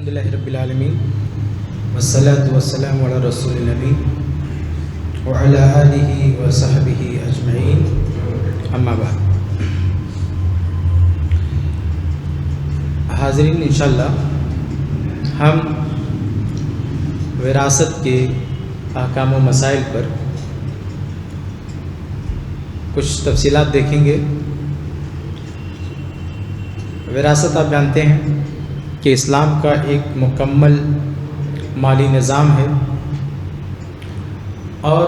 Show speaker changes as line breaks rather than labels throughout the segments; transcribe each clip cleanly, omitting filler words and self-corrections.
الحمدللہ رب العالمین والصلاة والسلام علی رسول النبی وعلی آلہ وصحبہ اجمعین، اما بعد۔ حاضرین، انشاءاللہ ہم وراثت کے احکام و مسائل پر کچھ تفصیلات دیکھیں گے۔ وراثت آپ جانتے ہیں کہ اسلام کا ایک مکمل مالی نظام ہے، اور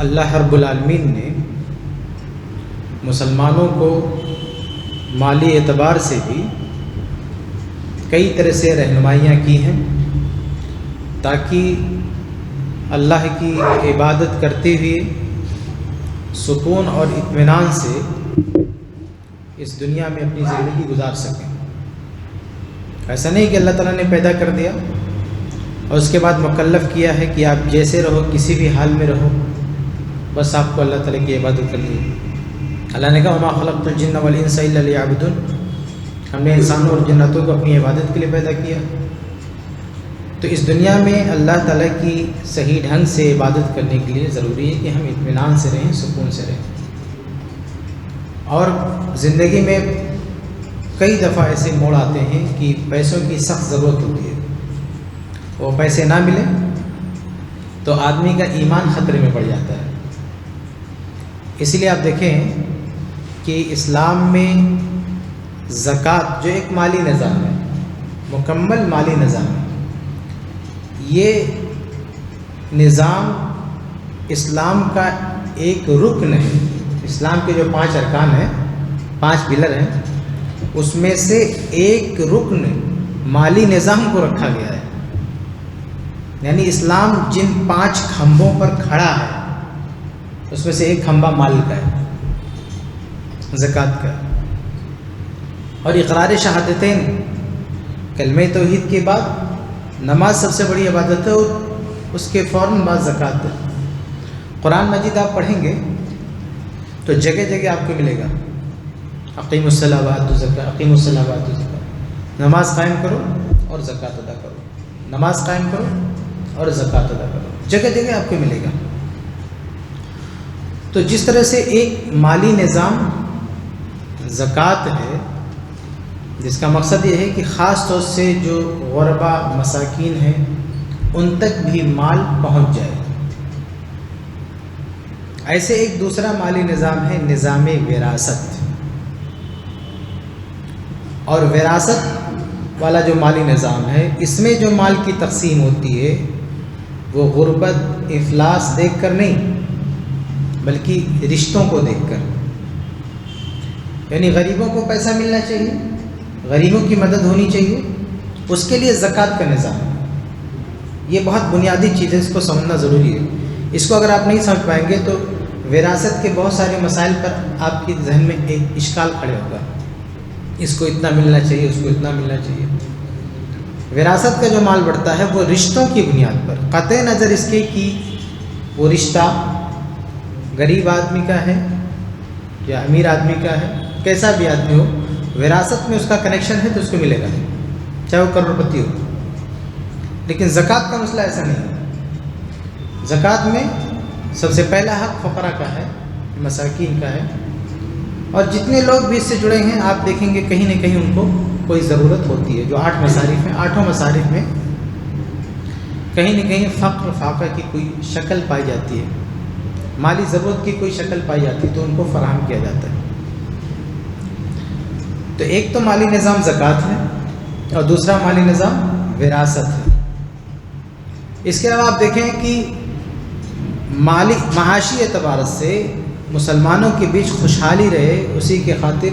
اللہ رب العالمین نے مسلمانوں کو مالی اعتبار سے بھی کئی طرح سے رہنمائیاں کی ہیں تاکہ اللہ کی عبادت کرتے ہوئے سکون اور اطمینان سے اس دنیا میں اپنی زندگی گزار سکیں۔ ایسا نہیں کہ اللہ تعالیٰ نے پیدا کر دیا اور اس کے بعد مکلف کیا ہے کہ آپ جیسے رہو، کسی بھی حال میں رہو، بس آپ کو اللہ تعالیٰ کی عبادت کرنی ہے۔ اللہ نے کہا وما خلقت الجن والانس الا لیعبدون، ہم نے انسانوں اور جناتوں کو اپنی عبادت کے لیے پیدا کیا۔ تو اس دنیا میں اللہ تعالیٰ کی صحیح ڈھنگ سے عبادت کرنے کے لیے ضروری ہے کہ ہم اطمینان سے رہیں، سکون سے رہیں۔ اور زندگی میں کئی دفعہ ایسے موڑ آتے ہیں کہ پیسوں کی سخت ضرورت ہوتی ہے، وہ پیسے نہ ملیں تو آدمی کا ایمان خطرے میں پڑ جاتا ہے۔ اس لیے آپ دیکھیں کہ اسلام میں زکوٰۃ جو ایک مالی نظام ہے، مکمل مالی نظام ہے، یہ نظام اسلام کا ایک رکن ہے۔ اسلام کے جو 5 ارکان ہیں، 5 پلر ہیں، اس میں سے ایک رکن مالی نظام کو رکھا گیا ہے۔ یعنی اسلام جن 5 کھمبوں پر کھڑا ہے اس میں سے ایک کھمبا مال کا ہے، زکوٰۃ کا۔ اور اقرار شہادتین، کلمہ توحید کے بعد نماز سب سے بڑی عبادت ہے، اور اس کے فوراً بعد زکوٰۃ ہے۔ قرآن مجید آپ پڑھیں گے تو جگہ جگہ آپ کو ملے گا اقیموا الصلاۃ وآتوا الزکاۃ، اقیموا الصلاۃ وآتوا الزکاۃ، نماز قائم کرو اور زکوٰۃ ادا کرو، نماز قائم کرو اور زکوٰۃ ادا کرو، جگہ جگہ آپ کو ملے گا۔ تو جس طرح سے ایک مالی نظام زکوٰۃ ہے، جس کا مقصد یہ ہے کہ خاص طور سے جو غربا مساکین ہیں ان تک بھی مال پہنچ جائے، ایسے ایک دوسرا مالی نظام ہے نظام وراثت۔ اور وراثت والا جو مالی نظام ہے، اس میں جو مال کی تقسیم ہوتی ہے وہ غربت افلاس دیکھ کر نہیں، بلکہ رشتوں کو دیکھ کر۔ یعنی غریبوں کو پیسہ ملنا چاہیے، غریبوں کی مدد ہونی چاہیے، اس کے لیے زکوٰۃ کا نظام ہے۔ یہ بہت بنیادی چیز ہے، اس کو سمجھنا ضروری ہے۔ اس کو اگر آپ نہیں سمجھ پائیں گے تو وراثت کے بہت سارے مسائل پر آپ کے ذہن میں ایک اشکال کھڑے ہوگا، اس کو اتنا ملنا چاہیے، اس کو اتنا ملنا چاہیے۔ وراثت کا جو مال بڑھتا ہے وہ رشتوں کی بنیاد پر، قطع نظر اس کے کہ وہ رشتہ غریب آدمی کا ہے یا امیر آدمی کا ہے، کیسا بھی آدمی ہو، وراثت میں اس کا کنیکشن ہے تو اس کو ملے گا، چاہے وہ کروڑ پتی ہو۔ لیکن زکوٰۃ کا مسئلہ ایسا نہیں ہے۔ زکوٰۃ میں سب سے پہلا حق فقراء کا ہے، مساکین کا ہے، اور جتنے لوگ بھی اس سے جڑے ہیں آپ دیکھیں گے کہیں نہ کہیں ان کو کوئی ضرورت ہوتی ہے۔ جو 8 مصارف ہیں، 8 مصارف میں کہیں نہ کہیں فقر فاقہ کی کوئی شکل پائی جاتی ہے، مالی ضرورت کی کوئی شکل پائی جاتی ہے، تو ان کو فراہم کیا جاتا ہے۔ تو ایک تو مالی نظام زکوٰۃ ہے اور دوسرا مالی نظام وراثت ہے۔ اس کے علاوہ آپ دیکھیں کہ مالی معاشی اعتبار سے مسلمانوں کے بیچ خوشحالی رہے، اسی کے خاطر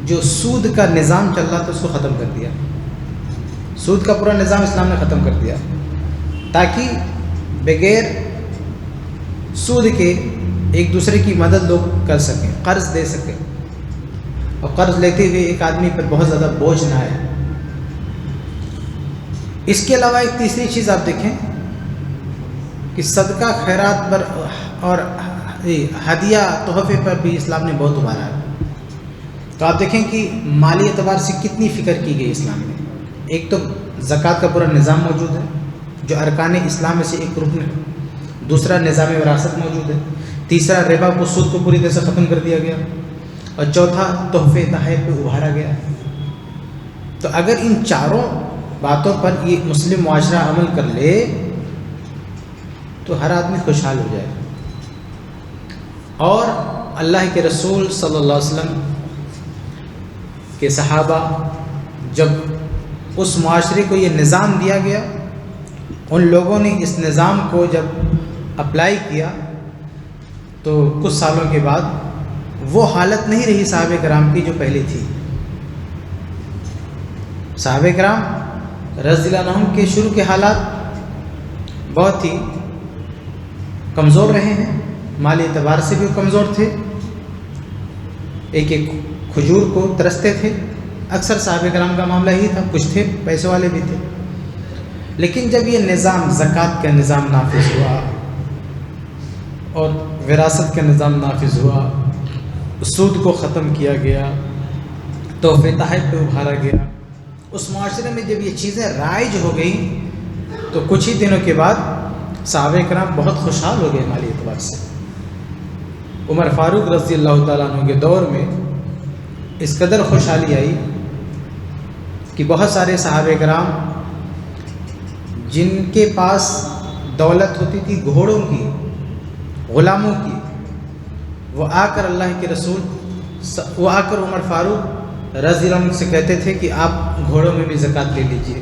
جو سود کا نظام چل رہا تھا اس کو ختم کر دیا۔ سود کا پورا نظام اسلام نے ختم کر دیا تاکہ بغیر سود کے ایک دوسرے کی مدد لوگ کر سکیں، قرض دے سکیں، اور قرض لیتے ہوئے ایک آدمی پر بہت زیادہ بوجھ نہ آئے۔ اس کے علاوہ ایک تیسری چیز آپ دیکھیں کہ صدقہ خیرات پر اور ہدیہ تحفے پر بھی اسلام نے بہت ابھارا ہے۔ تو آپ دیکھیں کہ مالی اعتبار سے کتنی فکر کی گئی اسلام میں۔ ایک تو زکوٰۃ کا پورا نظام موجود ہے جو ارکان اسلام میں سے ایک رکن ہے. دوسرا نظام وراثت موجود ہے. تیسرا ربا کو سود کو پوری طرح سے ختم کر دیا گیا. اور چوتھا تحفے تحائف پہ ابھارا گیا. تو اگر ان چاروں باتوں پر یہ مسلم معاشرہ عمل کر لے تو ہر آدمی خوشحال ہو جائے. اور اللہ کے رسول صلی اللہ علیہ وسلم کے صحابہ جب اس معاشرے کو یہ نظام دیا گیا، ان لوگوں نے اس نظام کو جب اپلائی کیا تو کچھ سالوں کے بعد وہ حالت نہیں رہی صحابہ کرام کی جو پہلے تھی. صحابہ کرام رضی اللہ عنہم کے شروع کے حالات بہت ہی کمزور رہے ہیں. مالی اعتبار سے بھی وہ کمزور تھے. ایک ایک کھجور کو ترستے تھے. اکثر صحابہ کرام کا معاملہ ہی تھا. کچھ تھے پیسے والے بھی تھے. لیکن جب یہ نظام زکوٰۃ کا نظام نافذ ہوا اور وراثت کا نظام نافذ ہوا، سود کو ختم کیا گیا، تحفے تحائف پہ ابھارا گیا، اس معاشرے میں جب یہ چیزیں رائج ہو گئیں تو کچھ ہی دنوں کے بعد صحابہ کرام بہت خوشحال ہو گئے مالی اعتبار سے. عمر فاروق رضی اللہ تعالیٰ عنہ کے دور میں اس قدر خوشحالی آئی کہ بہت سارے صحابہ کرام جن کے پاس دولت ہوتی تھی گھوڑوں کی، غلاموں کی، وہ آ کر اللہ کے رسول وہ آ کر عمر فاروق رضی اللہ عنہ سے کہتے تھے کہ آپ گھوڑوں میں بھی زکوٰۃ لے لیجئے،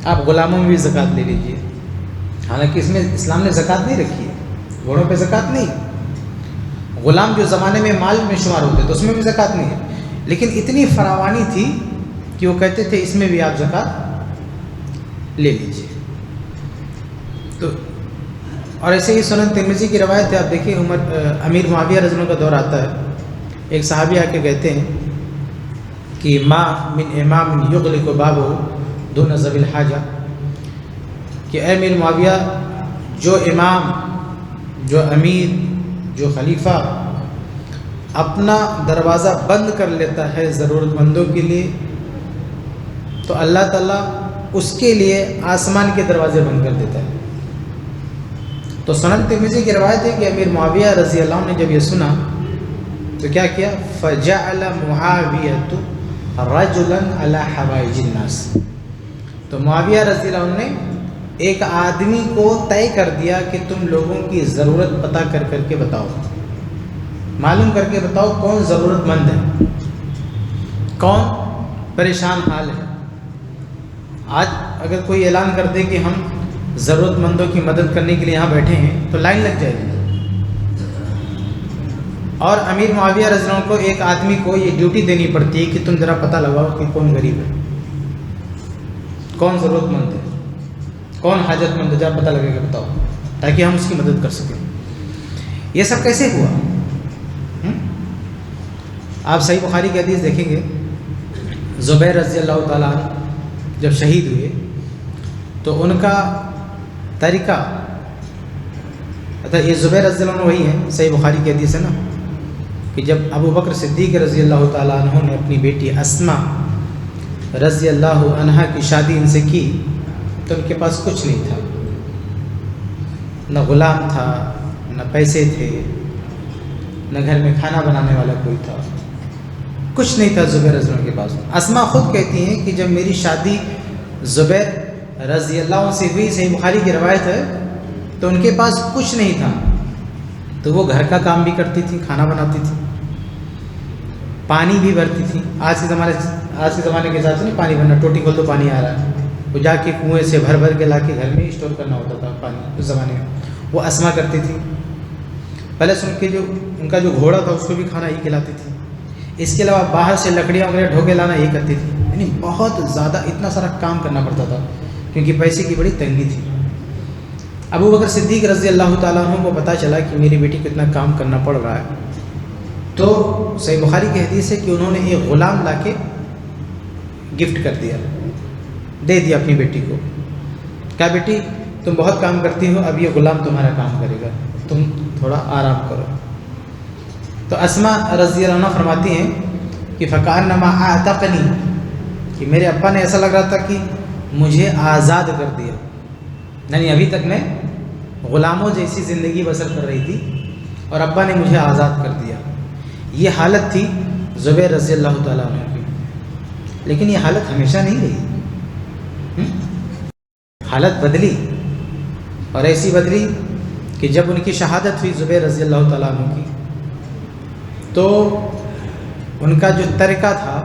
آپ غلاموں میں بھی زکوٰۃ لے لیجئے. حالانکہ اس میں اسلام نے زکوٰۃ نہیں رکھی ہے، گھوڑوں پہ زکوٰۃ نہیں. غلام جو زمانے میں مال میں شمار ہوتے تو اس میں بھی زکوٰۃ نہیں ہے، لیکن اتنی فراوانی تھی کہ وہ کہتے تھے اس میں بھی آپ زکوٰۃ لے لیجئے. تو اور ایسے ہی سنن ترمذی کی روایت ہے. آپ دیکھیے امیر معاویہ رضی اللہ عنہ کا دور آتا ہے. ایک صحابی آ کے کہتے ہیں کہ ما من امام یغلق بابہ دون ذوی الحاجہ، کہ اے امیر معاویہ، جو امام، جو امیر، جو خلیفہ اپنا دروازہ بند کر لیتا ہے ضرورت مندوں کے لیے تو اللہ تعالیٰ اس کے لیے آسمان کے دروازے بند کر دیتا ہے. تو سنن ترمذی کی روایت ہے کہ امیر معاویہ رضی اللہ عنہ نے جب یہ سنا تو کیا کیا؟ فجعل معاویۃ رجلا علی حوائج الناس. تو معاویہ رضی اللہ عنہ نے ایک آدمی کو طے کر دیا کہ تم لوگوں کی ضرورت پتہ کر کے بتاؤ، معلوم کر کے بتاؤ کون ضرورت مند ہے، کون پریشان حال ہے. آج اگر کوئی اعلان کر دے کہ ہم ضرورت مندوں کی مدد کرنے کے لیے یہاں بیٹھے ہیں تو لائن لگ جائے گی. اور امیر معاویہ رضی اللہ عنہ کو ایک آدمی کو یہ ڈیوٹی دینی پڑتی ہے کہ تم ذرا پتہ لگاؤ کہ کون غریب ہے، کون ضرورت مند ہے، کون حاجت مند ہے، ذرا پتہ لگے گا بتاؤ، تاکہ ہم اس کی مدد کر سکیں. یہ سب کیسے ہوا؟ آپ صحیح بخاری کی حدیث دیکھیں گے. زبیر رضی اللہ تعالیٰ عنہ جب شہید ہوئے تو ان کا طریقہ، یہ زبیر رضی اللہ عنہ وہی ہیں، صحیح بخاری کی حدیث ہے نا، کہ جب ابو بکر صدیق رضی اللہ تعالیٰ عنہ نے اپنی بیٹی اسما رضی اللہ عنہا کی شادی ان سے کی تو ان کے پاس کچھ نہیں تھا، نہ غلام تھا، نہ پیسے تھے، نہ گھر میں کھانا بنانے والا کوئی تھا، کچھ نہیں تھا زبیر رضی اللہ عنہ کے پاس. اسما خود کہتی ہیں کہ جب میری شادی زبیر رضی اللہ عنہ سے ہوئی، صحیح بخاری کی روایت ہے، تو ان کے پاس کچھ نہیں تھا، تو وہ گھر کا کام بھی کرتی تھی، کھانا بناتی تھی، پانی بھی بھرتی تھی. آج کے زمانے کے حساب سے نہیں پانی بھرنا، ٹوٹی کھول تو پانی آ رہا ہے، وہ جا کے کنویں سے بھر کے لا کے گھر میں اسٹور کرنا ہوتا تھا پانی اس زمانے میں. وہ اسما کرتی تھی. پلس ان کا جو گھوڑا تھا اس کو بھی کھانا ہی کھلاتی تھی. اس کے علاوہ باہر سے لکڑیاں وغیرہ ڈھو کے لانا یہ کرتی تھی. یعنی بہت زیادہ اتنا سارا کام کرنا پڑتا تھا کیونکہ پیسے کی بڑی تنگی تھی. ابو بکر صدیق رضی اللہ تعالیٰ عنہ کو پتہ چلا کہ میری بیٹی کو اتنا کام کرنا پڑ رہا ہے تو صحیح بخاری کی حدیث ہے کہ انہوں نے ایک غلام لا کے گفٹ کر دیا، دے دیا اپنی بیٹی کو. کہا بیٹی تم بہت کام کرتی ہو، اب یہ غلام تمہارا کام کرے گا، تم تھوڑا آرام کرو. تو اسما رضی اللہ عنہ فرماتی ہیں کہ فکأنما اعتقنی، کہ میرے ابا نے ایسا لگ رہا تھا کہ مجھے آزاد کر دیا، یعنی ابھی تک میں غلاموں جیسی زندگی بسر کر رہی تھی اور ابا نے مجھے آزاد کر دیا۔ یہ حالت تھی زبیر رضی اللہ تعالیٰ عنہ کی، لیکن یہ حالت ہمیشہ نہیں رہی، حالت بدلی، اور ایسی بدلی کہ جب ان کی شہادت ہوئی زبیر رضی اللہ تعالیٰ عنہ کی، تو ان کا جو ترکہ تھا،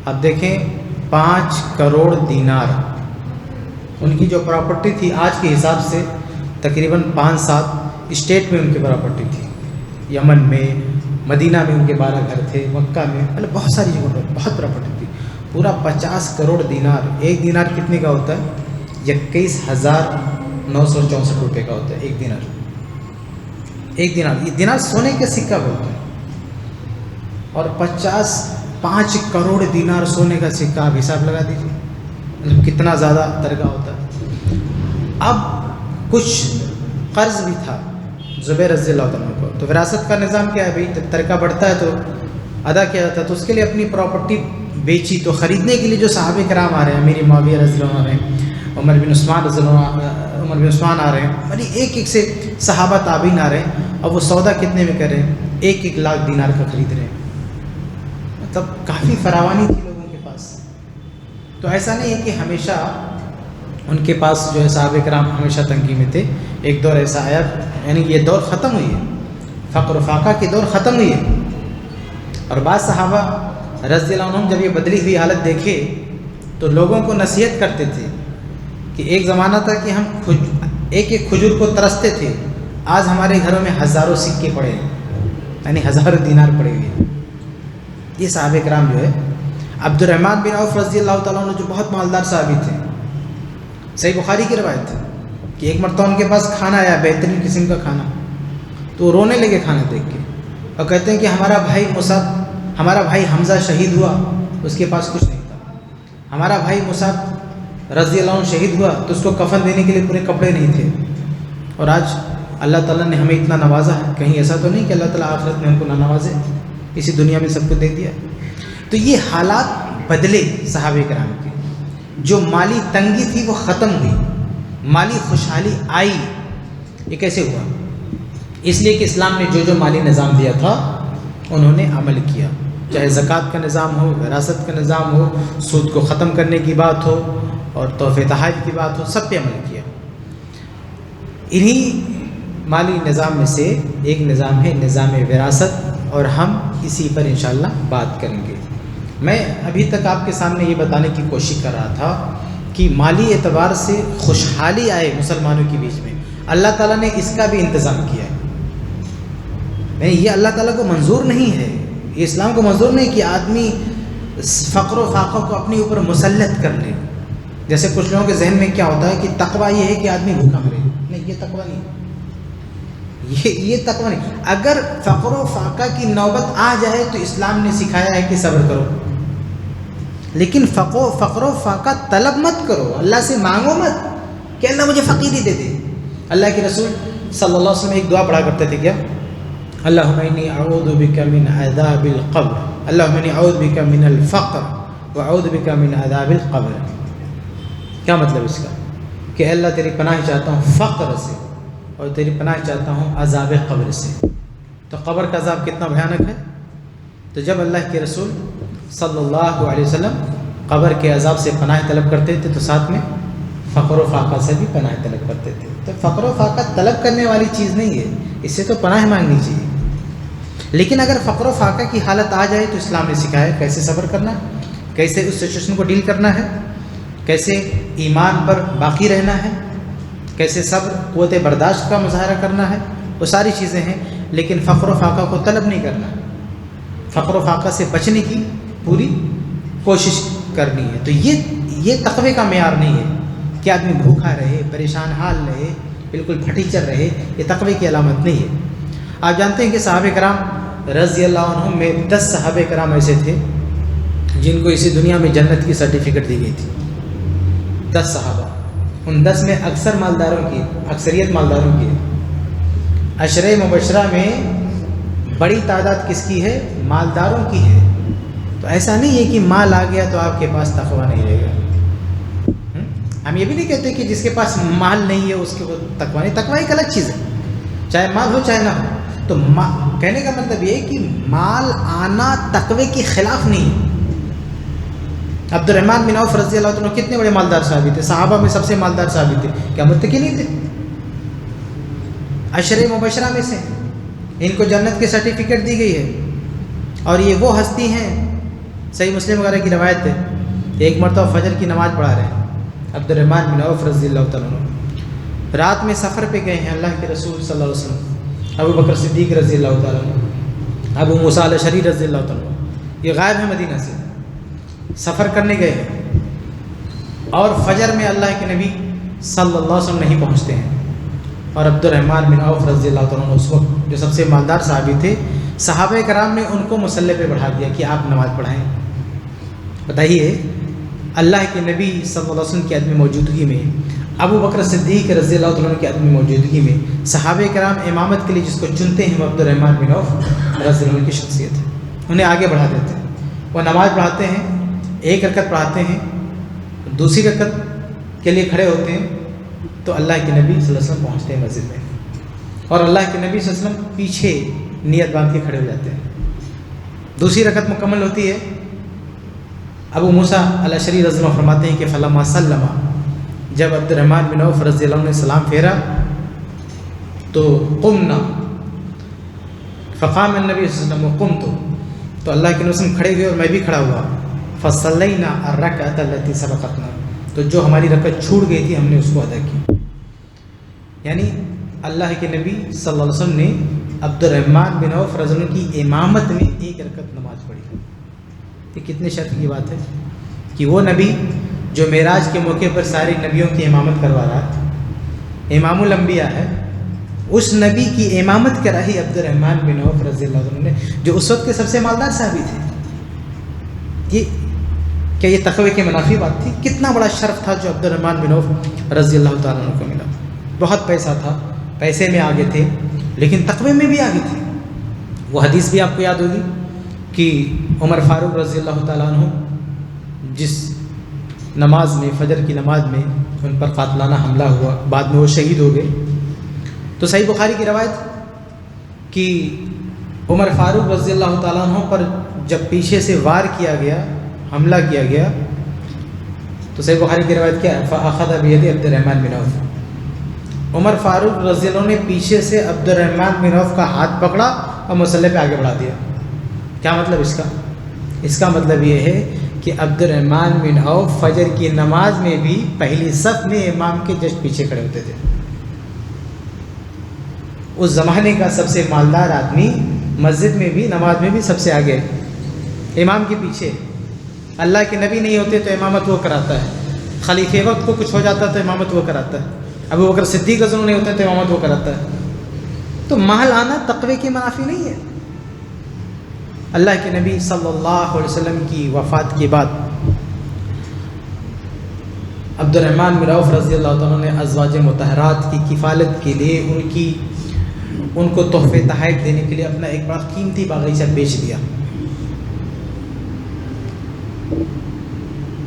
اب دیکھیں 5 کروڑ دینار ان کی جو پراپرٹی تھی، آج کے حساب سے تقریباً 5-7 اسٹیٹ میں ان کی پراپرٹی تھی، یمن میں، مدینہ میں ان کے 12 گھر تھے، مکہ میں، مطلب بہت ساری جگہوں پر بہت پراپرٹی تھی، پورا 50 کروڑ دینار۔ ایک دینار کتنے کا ہوتا ہے؟ 21,964 روپے کا ہوتا ہے ایک دینار۔ ایک دینار، یہ دینار سونے کے سکہ بولتے ہیں، اور 5 کروڑ دینار سونے کا سکہ، آپ حساب لگا دیجیے مطلب کتنا زیادہ ترکہ ہوتا ہے۔ اب کچھ قرض بھی تھا زبیر رضی اللہ عنہ کو، تو وراثت کا نظام کیا ہے بھائی، جب ترکہ بڑھتا ہے تو ادا کیا جاتا ہے، تو اس کے لیے اپنی پراپرٹی بیچی۔ تو خریدنے کے لیے جو صحابہ کرام آ رہے ہیں، امیر معاویہ رضی اللہ عنہ آ رہے ہیں، عمر بن عثمان آ رہے ہیں، یعنی ایک سے صحابہ تابعین آ رہے ہیں، اور وہ سودا کتنے میں کر رہے ہیں؟ 1 لاکھ دینار کا خرید رہے ہیں، مطلب کافی فراوانی تھی لوگوں کے پاس۔ تو ایسا نہیں ہے کہ ہمیشہ ان کے پاس جو ہے صحابہ کرام ہمیشہ تنگی میں تھے، ایک دور ایسا آیا، یعنی یہ دور ختم ہوئی ہے، فقر و فاقہ کی دور ختم ہوئی ہے۔ اور بعض صحابہ رضی اللہ عنہم جب یہ بدلی ہوئی حالت دیکھے تو لوگوں کو نصیحت کرتے تھے کہ ایک زمانہ تھا کہ ہم ایک کھجور کو ترستے تھے، آج ہمارے گھروں میں ہزاروں سکے پڑے ہیں، یعنی ہزاروں دینار پڑے ہوئے ہیں۔ یہ صحابہ کرام جو ہے، عبد الرحمن بن عوف رضی اللہ تعالیٰ عنہ جو بہت مالدار صحابی تھے، صحیح بخاری کی روایت ہے کہ ایک مرتبہ ان کے پاس کھانا آیا، بہترین قسم کا کھانا، تو وہ رونے لگے کھانا دیکھ کے، اور کہتے ہیں کہ ہمارا بھائی حمزہ شہید ہوا، اس کے پاس کچھ نہیں تھا، ہمارا بھائی مصعب رضی اللہ عنہ شہید ہوا تو اس کو کفن دینے کے لیے پورے کپڑے نہیں تھے، اور آج اللہ تعالیٰ نے ہمیں اتنا نوازا ہے، کہیں ایسا تو نہیں کہ اللہ تعالیٰ آخرت میں ہم کو نہ نوازے، اسی دنیا میں سب کو دے دیا۔ تو یہ حالات بدلے صحابہ کرام کے، جو مالی تنگی تھی وہ ختم ہوئی، مالی خوشحالی آئی۔ یہ کیسے ہوا؟ اس لیے کہ اسلام نے جو مالی نظام دیا تھا انہوں نے عمل کیا، چاہے زکوٰۃ کا نظام ہو، وراثت کا نظام ہو، سود کو ختم کرنے کی بات ہو، اور تحفے تحائف کی بات ہو، سب پہ عمل کیا۔ انہی مالی نظام میں سے ایک نظام ہے نظام وراثت، اور ہم اسی پر انشاءاللہ بات کریں گے۔ میں ابھی تک آپ کے سامنے یہ بتانے کی کوشش کر رہا تھا کہ مالی اعتبار سے خوشحالی آئے مسلمانوں کے بیچ میں، اللہ تعالیٰ نے اس کا بھی انتظام کیا ہے۔ نہیں، یہ اللہ تعالیٰ کو منظور نہیں ہے، یہ اسلام کو منظور نہیں کہ آدمی فقر و فاقہ کو اپنے اوپر مسلط کر لے۔ جیسے کچھ لوگوں کے ذہن میں کیا ہوتا ہے کہ تقویٰ یہ ہے کہ آدمی بھوکا مرے، نہیں، یہ تقویٰ نہیں، یہ تقویٰ نہیں۔ اگر فقر و فاقہ کی نوبت آ جائے تو اسلام نے سکھایا ہے کہ صبر کرو، لیکن فقر و فاقہ طلب مت کرو، اللہ سے مانگو مت کہ اللہ مجھے فقیری دے دے۔ اللہ کے رسول صلی اللہ علیہ وسلم ایک دعا پڑھا کرتے تھے، کیا؟ اللہم انی اعوذ بک من عذاب القبر، اللہم انی اعوذ بک من الفقر واعوذ بک من عذاب القبر۔ کیا مطلب اس کا؟ کہ اللہ تیری پناہ چاہتا ہوں فقر سے، اور تیری پناہ چاہتا ہوں عذاب قبر سے۔ تو قبر کا عذاب کتنا بھیانک ہے۔ تو جب اللہ کے رسول صلی اللہ علیہ وسلم قبر کے عذاب سے پناہ طلب کرتے تھے تو ساتھ میں فقر و فاقہ سے بھی پناہ طلب کرتے تھے۔ تو فقر و فاقہ طلب کرنے والی چیز نہیں ہے، اس سے تو پناہ مانگنی چاہیے۔ لیکن اگر فقر و فاقہ کی حالت آ جائے تو اسلام نے سکھایا کیسے صبر کرنا ہے، کیسے اس سچویشن کو ڈیل کرنا ہے، کیسے ایمان پر باقی رہنا ہے، کیسے صبر قوت برداشت کا مظاہرہ کرنا ہے، وہ ساری چیزیں ہیں۔ لیکن فقر و فاقہ کو طلب نہیں کرنا، فقر و فاقہ سے بچنے کی پوری کوشش کرنی ہے۔ تو یہ تقوی کا معیار نہیں ہے کہ آدمی بھوکا رہے، پریشان حال رہے، بالکل پھٹیچر رہے، یہ تقوی کی علامت نہیں ہے۔ آپ جانتے ہیں کہ صحابہ کرام رضی اللہ عنہم میں 10 صحابہ کرام ایسے تھے جن کو اسی دنیا میں جنت کی سرٹیفکیٹ دی گئی تھی، 10 صحابہ۔ ان 10 میں اکثریت مالداروں کی ہے۔ عشرہ مبشرہ میں بڑی تعداد کس کی ہے؟ مالداروں کی ہے۔ تو ایسا نہیں ہے کہ مال آ گیا تو آپ کے پاس تقویٰ نہیں رہے گا، ہم یہ بھی نہیں کہتے کہ جس کے پاس مال نہیں ہے اس کے وہ تقوی نہیں. تقوی ایک الگ چیز ہے، چاہے مال ہو چاہے نہ ہو. تو کہنے کا مطلب یہ ہے کہ مال آنا تقوی کے خلاف نہیں ہے. عبد الرحمن بن عوف رضی اللہ عنہ کتنے بڑے مالدار صحابی تھے، صحابہ میں سب سے مالدار صحابی تھے. کیا متقی نہیں تھے؟ عشرے مبشرہ میں سے ان کو جنت کی سرٹیفکیٹ دی گئی ہے. اور یہ وہ ہستی ہیں، صحیح مسلم وغیرہ کی روایت ہے، ایک مرتبہ فجر کی نماز پڑھا رہے ہیں عبد الرحمن بن عوف رضی اللہ تعالیٰ عنہ. رات میں سفر پہ گئے ہیں اللہ کے رسول صلی اللہ علیہ وسلم، ابو بکر صدیق رضی اللہ تعالیٰ عنہ، ابو موسیٰ الاشعری رضی اللہ تعالیٰ عنہ، یہ غائب ہیں مدینہ سے، سفر کرنے گئے ہیں. اور فجر میں اللہ کے نبی صلی اللہ علیہ وسلم نہیں پہنچتے ہیں. اور عبد الرحمن بن عوف رضی اللہ تعالیٰ عنہ اس وقت جو سب سے مالدار صحابی تھے، صحابہ کرام نے ان کو مصلی پہ بڑھا دیا کہ آپ نماز پڑھائیں. بتائیے اللہ کے نبی صلی اللہ علیہ وسلم کی عدم موجودگی میں، ابو بکر صدیق رضی اللہ عنہ کی عدم موجودگی میں صحابہ کرام امامت کے لیے جس کو چنتے ہیں وہ عبد الرحمن بن عوف رضی اللہ عنہ کی شخصیت ہے. انہیں آگے بڑھا دیتے ہیں. وہ نماز پڑھاتے ہیں، ایک رکعت پڑھاتے ہیں، دوسری رکعت کے لیے کھڑے ہوتے ہیں تو اللہ کے نبی صلی اللہ علیہ وسلم پہنچتے ہیں مسجد میں، اور اللہ کے نبی صلی اللہ علیہ وسلم پیچھے نیت باندھ کے کھڑے ہو جاتے ہیں. دوسری رکعت مکمل ہوتی ہے. ابو موسیٰ الاشعری رضی اللہ عنہ فرماتے ہیں کہ فلما سلم، جب عبد الرحمن بن عوف رضی اللہ عنہ نے سلام پھیرا تو قمنا فقام النبی صلی اللہ علیہ وسلم وقمت، تو اللہ کے نبی صلی اللہ علیہ وسلم کھڑے ہوئے اور میں بھی کھڑا ہوا. فصلینا الرکعۃ التی سبقتنا، تو جو ہماری رکعت چھوٹ گئی تھی ہم نے اس کو ادا کی. یعنی اللہ کے نبی صلی اللہ علیہ وسلم نے عبد الرحمن بن عوف رضی اللہ عنہ کی امامت میں ایک رکعت نماز پڑھی. یہ کتنے شرف کی بات ہے کہ وہ نبی جو معراج کے موقع پر سارے نبیوں کی امامت کروا رہا ہے، امام الانبیاء ہے، اس نبی کی امامت کرائی عبد الرحمن بن عوف رضی اللہ عنہ نے، جو اس وقت کے سب سے مالدار صحابی تھے. کیا یہ تقوی کے منافی بات تھی؟ کتنا بڑا شرف تھا جو عبد الرحمن بن عوف رضی اللہ تعالیٰ عنہ کو ملا. بہت پیسہ تھا، پیسے میں آگے تھے لیکن تقوی میں بھی آگے تھے. وہ حدیث بھی آپ کو یاد ہوگی کہ عمر فاروق رضی اللہ تعالیٰ عنہ جس نماز میں، فجر کی نماز میں ان پر قاتلانہ حملہ ہوا، بعد میں وہ شہید ہو گئے. تو صحیح بخاری کی روایت کہ عمر فاروق رضی اللہ تعالیٰ عنہ پر جب پیچھے سے وار کیا گیا، حملہ کیا گیا، تو صحیح بخاری کی روایت کیا ہے؟ فأخذ بید عبد الرحمن بن عوف، عمر فاروق رضی اللہ عنہ نے پیچھے سے عبد الرحمن بن عوف کا ہاتھ پکڑا اور مصلی پہ آگے بڑھا دیا. کیا مطلب اس کا؟ اس کا مطلب یہ ہے کہ عبد الرحمن بن عوف فجر کی نماز میں بھی پہلی صف میں امام کے جسٹ پیچھے کھڑے ہوتے تھے. اس زمانے کا سب سے مالدار آدمی مسجد میں بھی، نماز میں بھی سب سے آگے، امام کے پیچھے. اللہ کے نبی نہیں ہوتے تو امامت وہ کراتا ہے، خلیفہ وقت کو کچھ ہو جاتا تو امامت وہ کراتا ہے، ابو بکر صدیق رضی اللہ عنہ نہیں ہوتے تو امامت وہ کراتا ہے. تو مال آنا تقوی کی منافی نہیں ہے. اللہ کے نبی صلی اللہ علیہ وسلم کی وفات کے بعد عبد الرحمن بن عوف رضی اللہ عنہ نے ازواج مطہرات کی کفالت کے لیے ان کو تحفے تحائف دینے کے لیے اپنا ایک بڑا قیمتی باغیچہ بیچ دیا،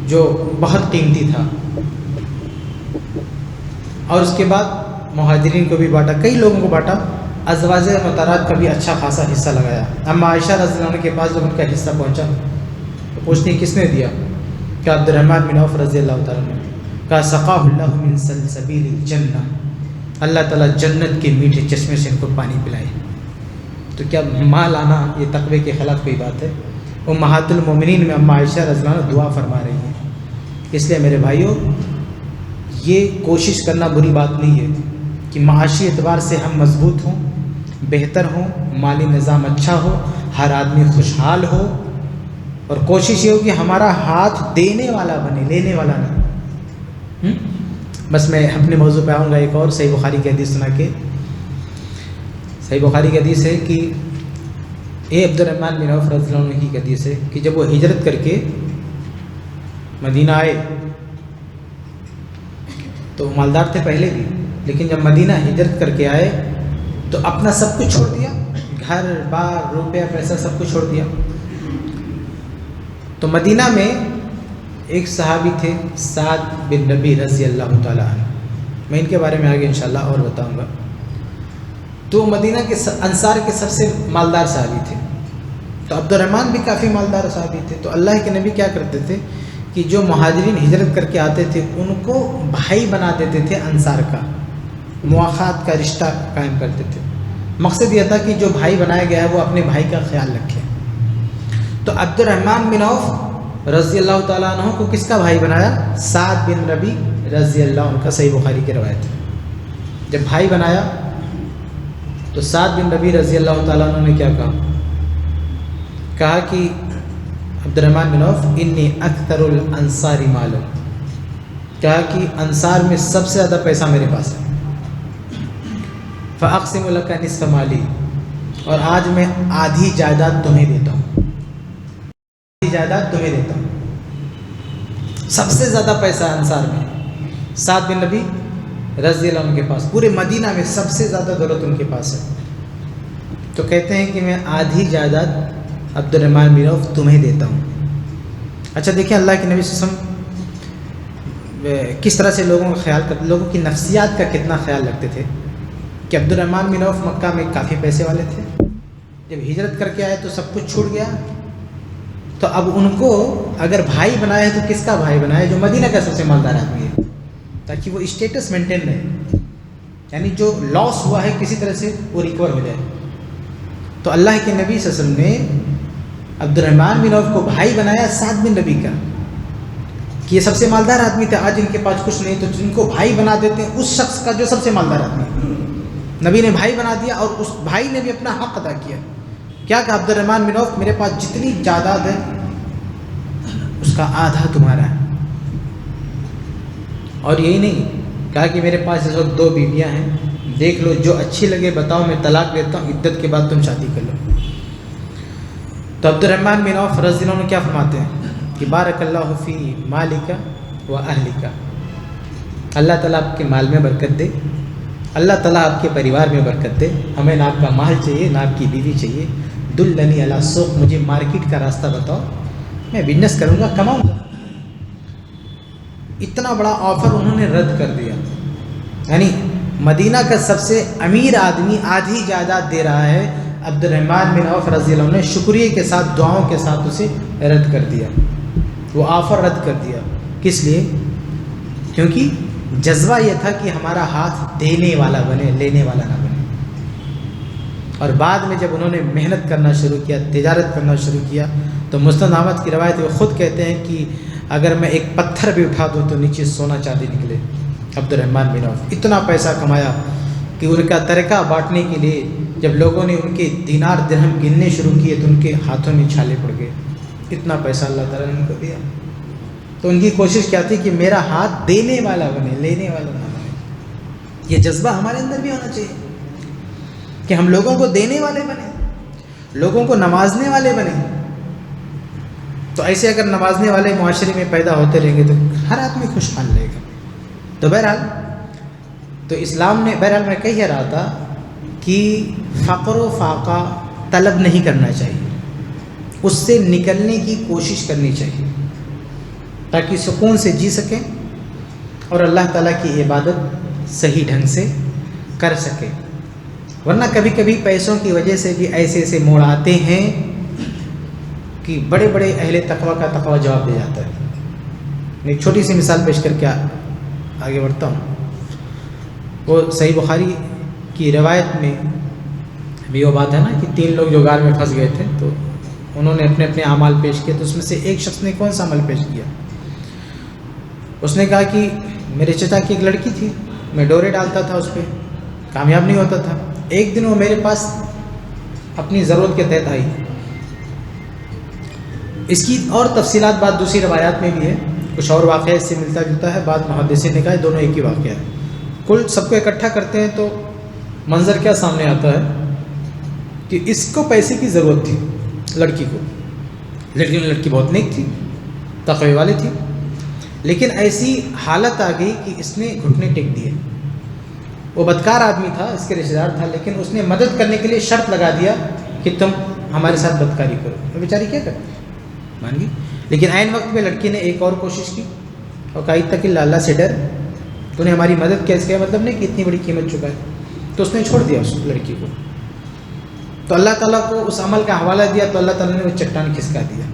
جو بہت قیمتی تھا. اور اس کے بعد مہاجرین کو بھی بانٹا، کئی لوگوں کو بانٹا. ازواج مطہرات کا بھی اچھا خاصا حصہ لگایا. اما عائشہ رضی اللہ عنہ کے پاس جب ان کا حصہ پہنچا تو پوچھتے ہیں کس نے دیا؟ کہ عبد الرحمن بن عوف رضی اللہ تعالیٰ عنہ. کہا سقاہ اللہ من سلسبیل الجنہ، اللہ تعالیٰ جنت کے میٹھے چشمے سے ان کو پانی پلائے. تو کیا مال آنا یہ تقوی کے خلاف کوئی بات ہے؟ امہات المومنین میں اما عائشہ رضی اللہ عنہ دعا فرما رہی ہیں. اس لیے میرے بھائیوں، یہ کوشش کرنا بری بات نہیں ہے کہ معاشی اعتبار سے ہم مضبوط ہوں، بہتر ہوں، مالی نظام اچھا ہو، ہر آدمی خوشحال ہو، اور کوشش یہ ہو کہ ہمارا ہاتھ دینے والا بنے، لینے والا نہ. بس میں اپنے موضوع پہ آؤں گا ایک اور صحیح بخاری کی حدیث سنا کے. صحیح بخاری کی حدیث ہے کہ عبد الرحمن بن عوف رضی اللہ عنہ کی حدیث ہے کہ جب وہ ہجرت کر کے مدینہ آئے تو مالدار تھے پہلے بھی، لیکن جب مدینہ ہجرت کر کے آئے تو اپنا سب کچھ چھوڑ دیا، گھر بار روپیہ پیسہ سب کچھ چھوڑ دیا. تو مدینہ میں ایک صحابی تھے سعد بن ربیع رضی اللہ تعالیٰ عنہ، میں ان کے بارے میں آگے انشاءاللہ اور بتاؤں گا۔ تو مدینہ کے انصار کے سب سے مالدار صحابی تھے، تو عبد الرحمن بھی کافی مالدار صحابی تھے۔ تو اللہ کے نبی کیا کرتے تھے کہ جو مہاجرین ہجرت کر کے آتے تھے ان کو بھائی بنا دیتے تھے، انصار کا مواخات کا رشتہ قائم کرتے تھے۔ مقصد یہ تھا کہ جو بھائی بنایا گیا ہے وہ اپنے بھائی کا خیال رکھے۔ تو عبد الرحمن بن عوف رضی اللہ تعالیٰ عنہ کو کس کا بھائی بنایا؟ سعد بن ربیع رضی اللہ عنہ کا، صحیح بخاری کی روایت ہے۔ جب بھائی بنایا تو سعد بن ربیع رضی اللہ تعالیٰ عنہ نے کیا کہا کہ عبد الرحمن بن عوف انی اکثر الانصار مالا، کہا کہ انصار میں سب سے زیادہ پیسہ میرے پاس ہے، فاقسم لک نصف مالی، اور آج میں آدھی جائیداد تمہیں دیتا ہوں، آدھی جائیداد تمہیں دیتا ہوں۔ سب سے زیادہ پیسہ انصار میں سعد بن ربیع رضی اللہ عنہ کے پاس، پورے مدینہ میں سب سے زیادہ دولت ان کے پاس ہے۔ تو کہتے ہیں کہ میں آدھی جائیداد عبد الرحمن بن عوف تمہیں دیتا ہوں۔ اچھا دیکھیں اللہ کے نبی صلی اللہ علیہ وسلم کس طرح سے لوگوں کا خیال کرتے، لوگوں کی نفسیات کا کتنا خیال رکھتے تھے کہ عبد الرحمن بن عوف مکہ میں کافی پیسے والے تھے، جب ہجرت کر کے آئے تو سب کچھ چھوٹ گیا، تو اب ان کو اگر بھائی بنایا ہے تو کس کا بھائی بنایا ہے؟ جو مدینہ کا سب سے مالدار آدمی ہے، تاکہ وہ اسٹیٹس مینٹین رہے، یعنی جو لاس ہوا ہے کسی طرح سے وہ ریکور ہو جائے۔ تو اللہ کے نبی صلی اللہ علیہ وسلم نے عبد الرحمن بن عوف کو بھائی بنایا سعد بن ربیع کا، کہ یہ سب سے مالدار آدمی تھے، آج ان کے پاس کچھ نہیں، تو جن کو بھائی بنا دیتے ہیں اس شخص کا جو سب سے مالدار آدمی ہے، نبی نے بھائی بنا دیا، اور اس بھائی نے بھی اپنا حق ادا کیا۔ کیا کہ عبد الرحمن بن عوف میرے پاس جتنی جائیداد ہے اس کا آدھا تمہارا ہے، اور یہی نہیں کہا کہ میرے پاس اس وقت 2 بیویاں ہیں، دیکھ لو جو اچھی لگے بتاؤ، میں طلاق دیتا ہوں، عدت کے بعد تم شادی کر لو۔ تو عبد الرحمن بن عوف رضی اللہ عنہ کیا فرماتے ہیں کہ بارک اللہ فی مالک و اہلک، اللہ تعالیٰ آپ کے مال میں برکت دے، اللہ تعالیٰ آپ کے پریوار میں برکت دے، ہمیں نہ آپ کا مال چاہیے نہ آپ کی بیوی چاہیے، دلنی علی السوق، مجھے مارکیٹ کا راستہ بتاؤ، میں بزنس کروں گا، کماؤں گا۔ اتنا بڑا آفر انہوں نے رد کر دیا، یعنی مدینہ کا سب سے امیر آدمی آدھی جائیداد دے رہا ہے، عبد الرحمن بن عوف رضی اللہ عنہ نے شکریہ کے ساتھ دعاؤں کے ساتھ اسے رد کر دیا، وہ آفر رد کر دیا۔ کس لیے؟ کیونکہ جذبہ یہ تھا کہ ہمارا ہاتھ دینے والا بنے، لینے والا نہ بنے۔ اور بعد میں جب انہوں نے محنت کرنا شروع کیا، تجارت کرنا شروع کیا، تو مسند احمد کی روایت وہ خود کہتے ہیں کہ اگر میں ایک پتھر بھی اٹھا دوں تو نیچے سونا چاندی نکلے۔ عبد الرحمن بن عوف اتنا پیسہ کمایا کہ ان کا ترکہ بانٹنے کے لیے جب لوگوں نے ان کے دینار درہم گننے شروع کیے تو ان کے ہاتھوں میں چھالے پڑ گئے، اتنا پیسہ اللہ تعالیٰ نے ان کو دیا۔ تو ان کی کوشش کیا تھی کہ میرا ہاتھ دینے والا بنے، لینے والا نہ بنے۔ یہ جذبہ ہمارے اندر بھی ہونا چاہیے کہ ہم لوگوں کو دینے والے بنیں، لوگوں کو نوازنے والے بنیں۔ تو ایسے اگر نوازنے والے معاشرے میں پیدا ہوتے رہیں گے تو ہر آدمی خوشحال رہے گا۔ تو بہرحال تو اسلام نے، بہرحال میں کہہ رہا تھا کہ فقر و فاقہ طلب نہیں کرنا چاہیے، اس سے نکلنے کی کوشش کرنی چاہیے تاکہ سکون سے جی سکیں اور اللہ تعالیٰ کی عبادت صحیح ڈھنگ سے کر سکیں۔ ورنہ کبھی کبھی پیسوں کی وجہ سے بھی ایسے ایسے موڑ آتے ہیں کہ بڑے بڑے اہل تقویٰ کا تقویٰ جواب دے جاتا ہے۔ میں ایک چھوٹی سی مثال پیش کر کے آگے بڑھتا ہوں۔ وہ صحیح بخاری کی روایت میں بھی وہ بات ہے نا کہ 3 لوگ جو غار میں پھنس گئے تھے، تو انہوں نے اپنے اپنے اعمال پیش کیے، تو اس میں سے ایک شخص نے کون سا عمل پیش کیا؟ اس نے کہا کہ میرے چچا کی ایک لڑکی تھی، میں ڈورے ڈالتا تھا اس پہ، کامیاب نہیں ہوتا تھا، ایک دن وہ میرے پاس اپنی ضرورت کے تحت آئی۔ اس کی اور تفصیلات بعد دوسری روایات میں بھی ہے، کچھ اور واقعہ اس سے ملتا جلتا ہے، بعد محدثین نے کہا دونوں ایک ہی واقعہ ہے۔ کل سب کو اکٹھا کرتے ہیں تو منظر کیا سامنے آتا ہے کہ اس کو پیسے کی ضرورت تھی، لڑکی کو، لڑکی بہت نیک تھی، تقوی والی تھی، لیکن ایسی حالت آ گئی کہ اس نے گھٹنے ٹیک دیے۔ وہ بدکار آدمی تھا، اس کے رشتہ دار تھا، لیکن اس نے مدد کرنے کے لیے شرط لگا دیا کہ تم ہمارے ساتھ بدکاری کرو۔ تو بیچاری کیا کرتی، مان گئی، لیکن عین وقت پہ لڑکی نے ایک اور کوشش کی اور کہا اتق اللہ، اللہ سے ڈر، تو نے ہماری مدد کیا، اس کا مطلب نہیں کہ اتنی بڑی قیمت چکا ہے، تو اس نے چھوڑ دیا اس لڑکی کو. تو اللہ تعالیٰ کو اس عمل کا حوالہ دیا تو اللہ تعالیٰ نے وہ چٹان کھسکا دیا.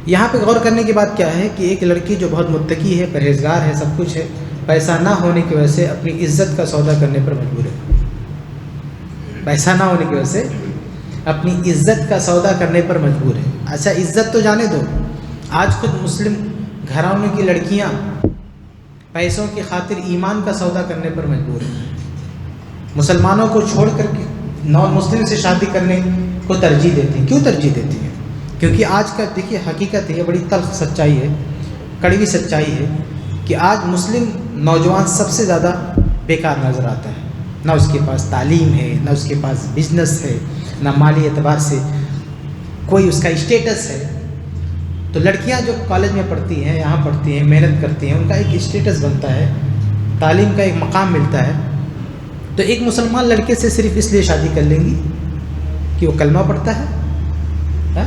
یہاں پہ غور کرنے کی بات کیا ہے کہ ایک لڑکی جو بہت متقی ہے، پرہیزگار ہے، سب کچھ ہے، پیسہ نہ ہونے کی وجہ سے اپنی عزت کا سودا کرنے پر مجبور ہے. پیسہ نہ ہونے کی وجہ سے اپنی عزت کا سودا کرنے پر مجبور ہے. اچھا عزت تو جانے دو، آج خود مسلم گھرانوں کی لڑکیاں پیسوں کی خاطر ایمان کا سودا کرنے پر مجبور ہیں. مسلمانوں کو چھوڑ کر کے نان مسلم سے شادی کرنے کو ترجیح دیتی ہیں. کیوں ترجیح دیتی ہیں؟ کیونکہ آج کا دیکھیے حقیقت ہے، یہ بڑی تلخ سچائی ہے، کڑوی سچائی ہے کہ آج مسلم نوجوان سب سے زیادہ بیکار نظر آتا ہے. نہ اس کے پاس تعلیم ہے، نہ اس کے پاس بزنس ہے، نہ مالی اعتبار سے کوئی اس کا اسٹیٹس ہے. تو لڑکیاں جو کالج میں پڑھتی ہیں، یہاں پڑھتی ہیں، محنت کرتی ہیں، ان کا ایک اسٹیٹس بنتا ہے، تعلیم کا ایک مقام ملتا ہے. تو ایک مسلمان لڑکے سے صرف اس لیے شادی کر لیں گی کہ وہ کلمہ پڑھتا ہے،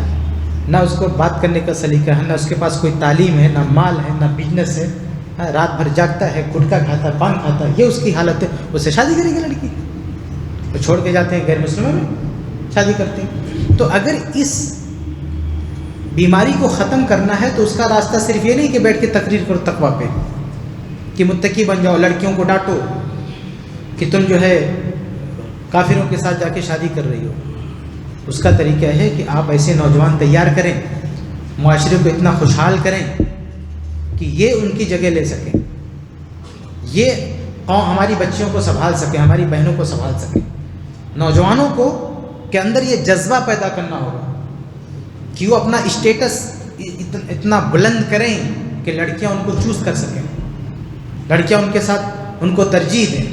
نہ اس کو بات کرنے کا سلیقہ ہے، نہ اس کے پاس کوئی تعلیم ہے، نہ مال ہے، نہ بزنس ہے، رات بھر جاگتا ہے، گٹکا کھاتا ہے، پان کھاتا ہے، یہ اس کی حالت ہے. اس سے شادی کرے گی لڑکی، وہ چھوڑ کے جاتے ہیں غیر مسلموں میں شادی کرتے ہیں. تو اگر اس بیماری کو ختم کرنا ہے تو اس کا راستہ صرف یہ نہیں کہ بیٹھ کے تقریر کرو تقویٰ پہ کہ متقی بن جاؤ، لڑکیوں کو ڈانٹو کہ تم جو ہے کافروں کے ساتھ جا کے شادی کر رہی ہو. اس کا طریقہ ہے کہ آپ ایسے نوجوان تیار کریں، معاشرے کو اتنا خوشحال کریں کہ یہ ان کی جگہ لے سکیں، یہ ہماری بچیوں کو سنبھال سکیں، ہماری بہنوں کو سنبھال سکیں. نوجوانوں کو کے اندر یہ جذبہ پیدا کرنا ہوگا کہ وہ اپنا اسٹیٹس اتنا بلند کریں کہ لڑکیاں ان کو چوز کر سکیں، لڑکیاں ان کے ساتھ ان کو ترجیح دیں.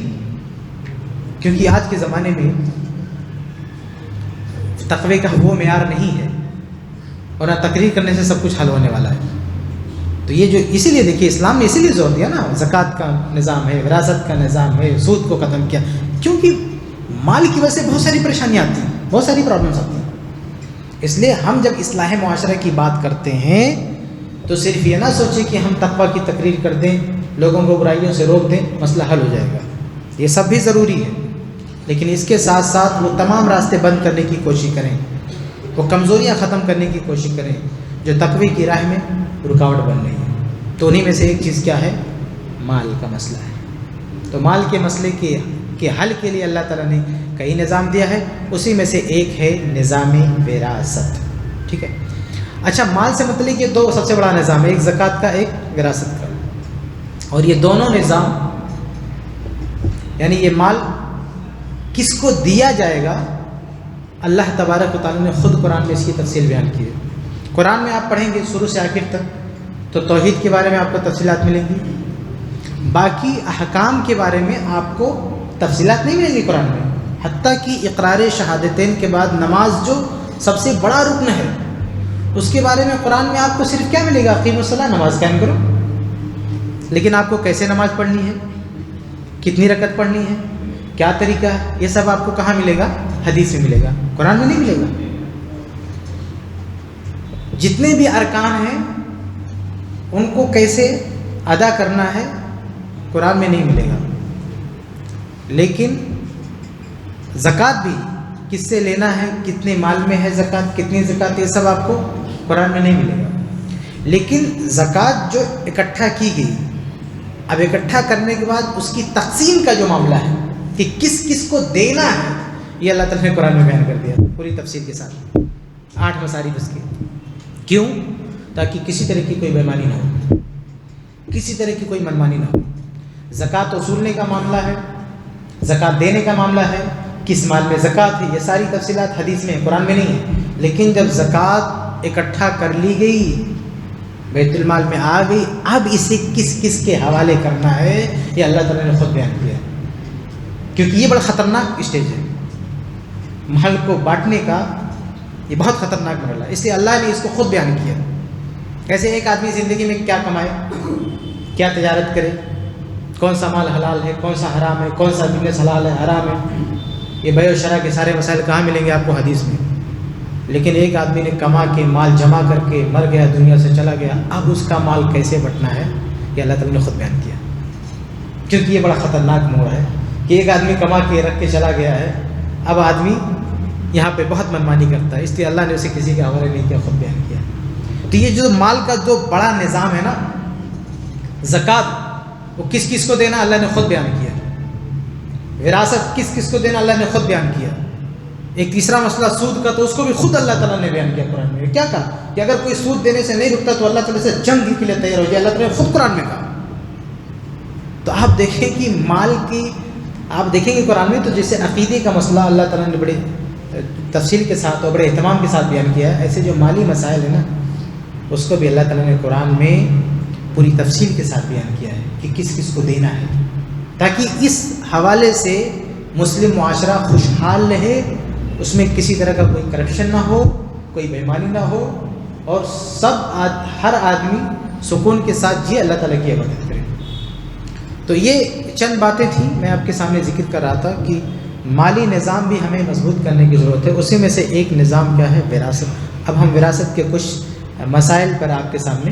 کیونکہ آج کے زمانے میں تقوی کا وہ معیار نہیں ہے اور نہ تقریر کرنے سے سب کچھ حل ہونے والا ہے. تو یہ جو اسی لیے دیکھیے اسلام نے اسی لیے زور دیا نا، زکوٰۃ کا نظام ہے، وراثت کا نظام ہے، سود کو ختم کیا، کیونکہ مال کی وجہ سے بہت ساری پریشانیاں آتی ہیں، بہت ساری پرابلمس آتی ہیں. اس لیے ہم جب اصلاح معاشرہ کی بات کرتے ہیں تو صرف یہ نہ سوچیں کہ ہم تقویٰ کی تقریر کر دیں، لوگوں کو برائیوں سے روک دیں، مسئلہ حل ہو جائے گا. یہ سب بھی ضروری ہے، لیکن اس کے ساتھ ساتھ وہ تمام راستے بند کرنے کی کوشش کریں، وہ کمزوریاں ختم کرنے کی کوشش کریں جو تقوی کی راہ میں رکاوٹ بن رہی ہے. تو انہی میں سے ایک چیز کیا ہے؟ مال کا مسئلہ ہے. تو مال کے مسئلے کے حل کے لیے اللہ تعالیٰ نے کئی نظام دیا ہے، اسی میں سے ایک ہے نظام وراثت. ٹھیک ہے. اچھا مال سے متعلق یہ دو سب سے بڑا نظام ہے، ایک زکوٰۃ کا، ایک وراثت کا. اور یہ دونوں نظام یعنی یہ مال کس کو دیا جائے گا، اللہ تبارک و تعالیٰ نے خود قرآن میں اس کی تفصیل بیان کی ہے. قرآن میں آپ پڑھیں گے شروع سے آخر تک تو توحید کے بارے میں آپ کو تفصیلات ملیں گی، باقی احکام کے بارے میں آپ کو تفصیلات نہیں ملیں گی قرآن میں. حتیٰ کہ اقرار شہادتین کے بعد نماز جو سب سے بڑا رکن ہے، اس کے بارے میں قرآن میں آپ کو صرف کیا ملے گا؟ اقیموا الصلاۃ، نماز قائم کرو. لیکن آپ کو کیسے نماز پڑھنی ہے، کتنی رکعت پڑھنی ہے، کیا طریقہ ہے، یہ سب آپ کو کہاں ملے گا؟ حدیث میں ملے گا، قرآن میں نہیں ملے گا. جتنے بھی ارکان ہیں ان کو کیسے ادا کرنا ہے قرآن میں نہیں ملے گا. لیکن زکوٰۃ بھی کس سے لینا ہے، کتنے مال میں ہے زکوٰۃ، کتنی زکوٰۃ، یہ سب آپ کو قرآن میں نہیں ملے گا. لیکن زکوٰۃ جو اکٹھا کی گئی، اب اکٹھا کرنے کے بعد اس کی تقسیم کا جو معاملہ ہے کہ کس کس کو دینا ہے، یہ اللہ تعالیٰ نے قرآن میں بیان کر دیا پوری تفصیل کے ساتھ، 8 مصارف اس کے. کیوں؟ تاکہ کسی طرح کی کوئی بےمانی نہ ہو، کسی طرح کی کوئی منمانی نہ ہو. زکوٰۃ وصولنے کا معاملہ ہے، زکوٰۃ دینے کا معاملہ ہے، کس مال میں زکوٰۃ ہے، یہ ساری تفصیلات حدیث میں، قرآن میں نہیں ہے. لیکن جب زکوٰۃ اکٹھا کر لی گئی، بیت المال میں آ گئی، اب اسے کس کس کے حوالے کرنا ہے یہ اللہ تعالیٰ نے خود بیان کیا. کیونکہ یہ بڑا خطرناک اسٹیج ہے، مال کو بانٹنے کا یہ بہت خطرناک مرحلہ ہے. اس لیے اللہ نے اس کو خود بیان کیا. ایسے ایک آدمی زندگی میں کیا کمائے، کیا تجارت کرے، کون سا مال حلال ہے، کون سا حرام ہے، کون سا بزنس حلال ہے حرام ہے، یہ بیع و شرع کے سارے مسائل کہاں ملیں گے آپ کو؟ حدیث میں. لیکن ایک آدمی نے کما کے مال جمع کر کے مر گیا، دنیا سے چلا گیا، اب اس کا مال کیسے بٹنا ہے یہ اللہ تعالیٰ نے خود بیان کیا، کیونکہ یہ بڑا خطرناک موڑ ہے کہ ایک آدمی کما کے رکھ کے چلا گیا ہے، اب آدمی یہاں پہ بہت منمانی کرتا ہے، اس لیے اللہ نے اسے کسی کے حوالے نہیں کیا، خود بیان کیا۔ تو یہ جو مال کا جو بڑا نظام ہے نا، زکوٰۃ، وہ کس کس کو دینا اللہ نے خود بیان کیا، وراثت کس کس کو دینا اللہ نے خود بیان کیا۔ ایک تیسرا مسئلہ سود کا، تو اس کو بھی خود اللہ تعالیٰ نے بیان کیا قرآن میں۔ کیا کہا کہ اگر کوئی سود دینے سے نہیں رکتا تو اللہ تعالیٰ سے جنگ کے لیے تیار ہو جائے، اللہ تعالیٰ نے خود قرآن میں کہا۔ تو آپ دیکھیں کہ مال کی، آپ دیکھیں گے قرآن میں تو جیسے عقیدے کا مسئلہ اللہ تعالیٰ نے بڑے تفصیل کے ساتھ اور بڑے اہتمام کے ساتھ بیان کیا ہے، ایسے جو مالی مسائل ہیں نا اس کو بھی اللہ تعالیٰ نے قرآن میں پوری تفصیل کے ساتھ بیان کیا ہے کہ کس کس کو دینا ہے، تاکہ اس حوالے سے مسلم معاشرہ خوشحال رہے، اس میں کسی طرح کا کوئی کرپشن نہ ہو، کوئی بے ایمانی نہ ہو، اور ہر آدمی سکون کے ساتھ جی اللہ تعالیٰ کی عبادت کرے۔ تو یہ چند باتیں تھیں میں آپ کے سامنے ذکر کر رہا تھا کہ مالی نظام بھی ہمیں مضبوط کرنے کی ضرورت ہے، اسی میں سے ایک نظام کیا ہے، وراثت۔ اب ہم وراثت کے کچھ مسائل پر آپ کے سامنے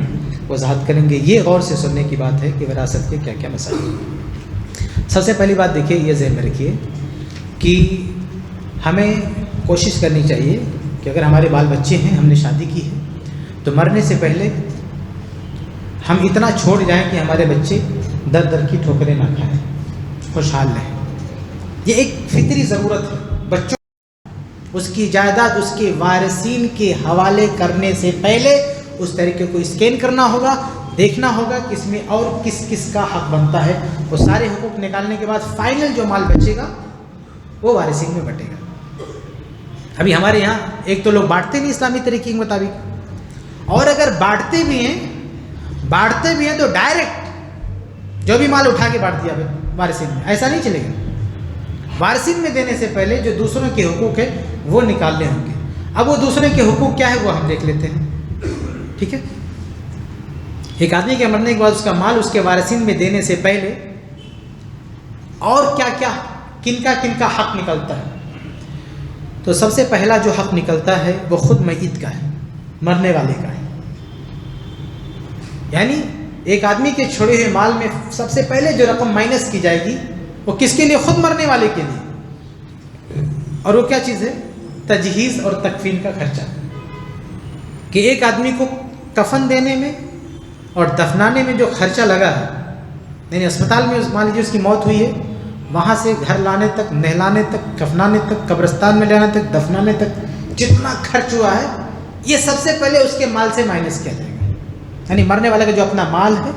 وضاحت کریں گے۔ یہ غور سے سننے کی بات ہے کہ وراثت کے کیا کیا مسائل ہیں۔ سب سے پہلی بات دیکھیے، یہ ذہن میں رکھیے کہ ہمیں کوشش کرنی چاہیے کہ اگر ہمارے بال بچے ہیں، ہم نے شادی کی ہے، تو مرنے سے پہلے ہم اتنا چھوڑ جائیں کہ ہمارے بچے در در کی ٹھوکریں نہ کھائیں، خوشحال رہیں۔ یہ ایک فطری ضرورت ہے بچوں، اس کی جائیداد اس کے وارثین کے حوالے کرنے سے پہلے اس طریقے کو اسکین کرنا ہوگا، دیکھنا ہوگا کہ اس میں اور کس کس کا حق بنتا ہے۔ وہ سارے حقوق نکالنے کے بعد فائنل جو مال بچے گا وہ وارثین میں بٹے گا۔ ابھی ہمارے یہاں ایک تو لوگ بانٹتے نہیں اسلامی طریقے کے مطابق، اور اگر بانٹتے بھی ہیں تو ڈائریکٹ جو بھی مال اٹھا کے بانٹ دیا وارثین میں، ایسا نہیں چلے گا۔ وارثین میں دینے سے پہلے جو دوسروں کے حقوق ہیں وہ نکالنے ہوں گے۔ اب وہ دوسرے کے حقوق کیا ہے وہ ہم دیکھ لیتے ہیں، ٹھیک ہے۔ ایک آدمی کے مرنے کے بعد اس کا مال اس کے وارثین میں دینے سے پہلے اور کیا کیا کن کا حق نکلتا ہے، تو سب سے پہلا جو حق نکلتا ہے وہ خود میت کا ہے، مرنے والے کا ہے۔ یعنی ایک آدمی کے چھوڑے ہوئے مال میں سب سے پہلے جو رقم مائنس کی جائے گی وہ کس کے لیے، خود مرنے والے کے لیے۔ اور وہ کیا چیز ہے، تجہیز اور تکفین کا خرچہ، کہ ایک آدمی کو کفن دینے میں اور دفنانے میں جو خرچہ لگا ہے، یعنی اسپتال میں مان لیجیے اس کی موت ہوئی ہے، وہاں سے گھر لانے تک، نہلانے تک، کفنانے تک، قبرستان میں لانے تک، دفنانے تک جتنا خرچ ہوا ہے یہ سب سے پہلے اس کے مال سے مائنس کیا جائے گا۔ یعنی مرنے والے کا جو اپنا مال ہے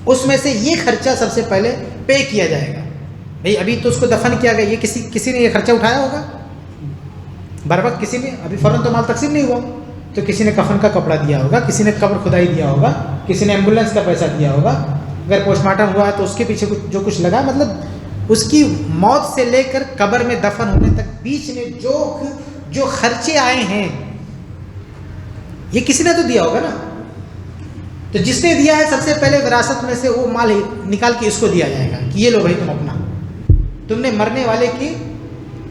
اس میں سے یہ خرچہ سب سے پہلے پے کیا جائے گا۔ بھئی ابھی تو اس کو دفن کیا گیا، یہ کسی نے یہ خرچہ اٹھایا ہوگا بر وقت، کسی نے ابھی فوراً تو مال تقسیم نہیں ہوا، تو کسی نے کفن کا کپڑا دیا ہوگا، کسی نے قبر کھدائی دیا ہوگا، کسی نے ایمبولینس کا پیسہ دیا ہوگا، اگر پوسٹ مارٹم ہوا ہے تو اس کے پیچھے جو کچھ لگا، مطلب اس کی موت سے لے کر قبر میں دفن ہونے تک بیچ میں جو خرچے آئے ہیں یہ کسی نے تو دیا ہوگا نا۔ تو جس نے دیا ہے سب سے پہلے وراثت میں سے وہ مال نکال کے اس کو دیا جائے گا کہ یہ لو بھائی تم اپنا، تم نے مرنے والے کی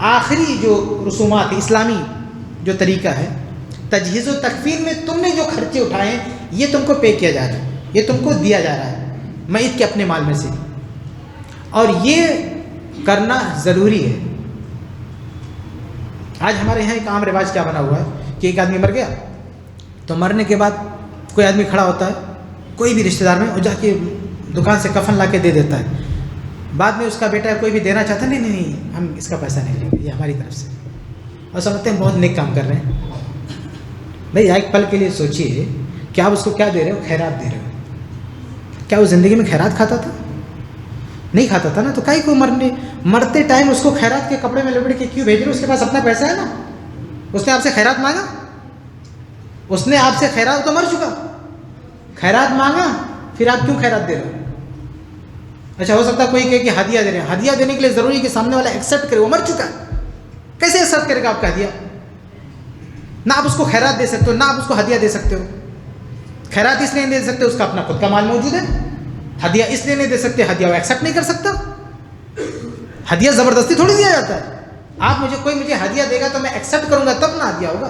آخری جو رسومات اسلامی جو طریقہ ہے تجہیز و تکفین میں تم نے جو خرچے اٹھائے ہیں یہ تم کو پے کیا جا رہا ہے، یہ تم کو دیا جا رہا ہے میت کے اپنے مال میں سے، اور یہ کرنا ضروری ہے۔ آج ہمارے یہاں ایک عام رواج کیا بنا ہوا ہے کہ ایک آدمی مر گیا تو مرنے کے بعد کوئی آدمی کھڑا ہوتا ہے، کوئی بھی رشتہ دار میں، اور جا کے دکان سے کفن لا کے دے دیتا ہے۔ بعد میں اس کا بیٹا کوئی بھی دینا چاہتا ہے، نہیں ہم اس کا پیسہ نہیں لیں گے، یہ ہماری طرف سے، اور سمجھتے ہیں بہت نیک کام کر رہے ہیں۔ بھائی ایک پل کے لیے سوچیے کہ آپ اس کو کیا دے رہے ہو، خیرات دے رہے ہو۔ کیا وہ زندگی میں خیرات کھاتا تھا؟ نہیں کھاتا تھا نا، تو کائی کو مرتے ٹائم اس کو خیرات کے کپڑے میں لپٹ کے کیوں بھیج رہے ہو؟ اس کے پاس اپنا پیسہ ہے نا، اس نے آپ سے خیرات مانگا، اس نے آپ سے خیرات، تو مر چکا، خیرات مانگا، پھر آپ کیوں خیرات دے رہے ہو؟ اچھا ہو سکتا ہے کوئی کہے کہ ہدیہ دے رہے ہیں، ہدیہ دینے کے لیے ضروری ہے کہ سامنے والا ایکسیپٹ کرے، وہ مر چکا ہے، کیسے ایکسیپٹ کرے گا آپ کا ہدیہ؟ نہ آپ اس کو خیرات دے سکتے ہو، نہ آپ اس کو ہدیہ دے سکتے ہو۔ خیرات اس لیے نہیں دے سکتے اس کا اپنا خود کا مال موجود ہے، ہدیہ اس لیے نہیں دے سکتے، ہدیہ وہ ایکسیپٹ نہیں کر سکتا، ہدیہ زبردستی تھوڑی دیا جاتا ہے۔ آپ کوئی مجھے ہدیہ دے گا تو میں ایکسیپٹ کروں گا تب نہ ہدیہ ہوگا،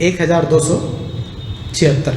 1276।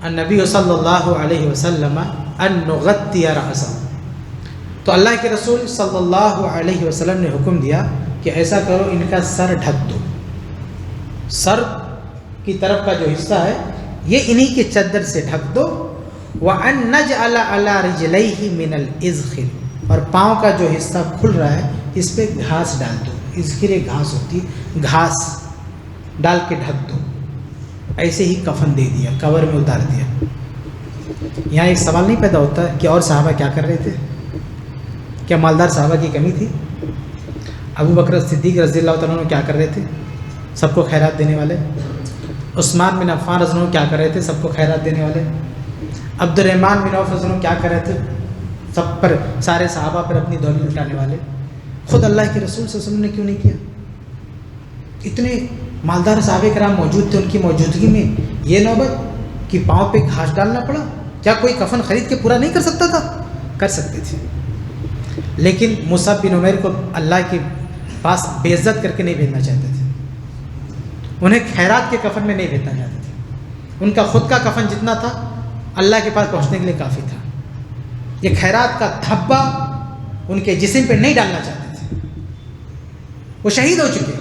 النبی صلی اللہ علیہ وسلم ان نغطی رأسہ، تو اللہ کے رسول صلی اللہ علیہ وسلم نے حکم دیا کہ ایسا کرو ان کا سر ڈھک دو، سر کی طرف کا جو حصہ ہے یہ انہی کے چادر سے ڈھک دو، وَأَن نَجْعَلَ عَلَى رِجْلَيْهِ مِنَ الْإِذْخِرِ، اور پاؤں کا جو حصہ کھل رہا ہے اس پہ گھاس ڈال دو، اذخر ایک گھاس ہوتی ہے، گھاس ڈال کے ڈھک دو۔ ایسے ہی کفن دے دیا، کور میں اتار دیا۔ یہاں ایک سوال نہیں پیدا ہوتا کہ اور صحابہ کیا کر رہے تھے؟ کیا مالدار صحابہ کی کمی تھی؟ ابو بکر صدیق رضی اللہ تعالیٰ عنہ کیا کر رہے تھے؟ سب کو خیرات دینے والے۔ عثمان بن عفان رضی اللہ عنہ کیا کر رہے تھے؟ سب کو خیرات دینے والے۔ عبد الرحمن بن عوف رضی اللہ عنہ کیا کر رہے تھے؟ سب پر، سارے صحابہ پر اپنی دولت لٹانے والے۔ خود اللہ کے رسول صلی اللہ علیہ وسلم نے کیوں نہیں کیا؟ اتنے مالدار صحابہ کرام موجود تھے، ان کی موجودگی میں یہ نوبت کہ پاؤں پہ گھاس ڈالنا پڑا۔ کیا کوئی کفن خرید کے پورا نہیں کر سکتا تھا؟ کر سکتے تھے، لیکن مصعب بن عمیر کو اللہ کے پاس بے عزت کر کے نہیں بھیجنا چاہتے تھے، انہیں خیرات کے کفن میں نہیں بھیجنا چاہتے تھے۔ ان کا خود کا کفن جتنا تھا اللہ کے پاس پہنچنے کے لیے کافی تھا، یہ خیرات کا دھبا ان کے جسم پہ نہیں ڈالنا چاہتے تھے۔ وہ شہید ہو چکے،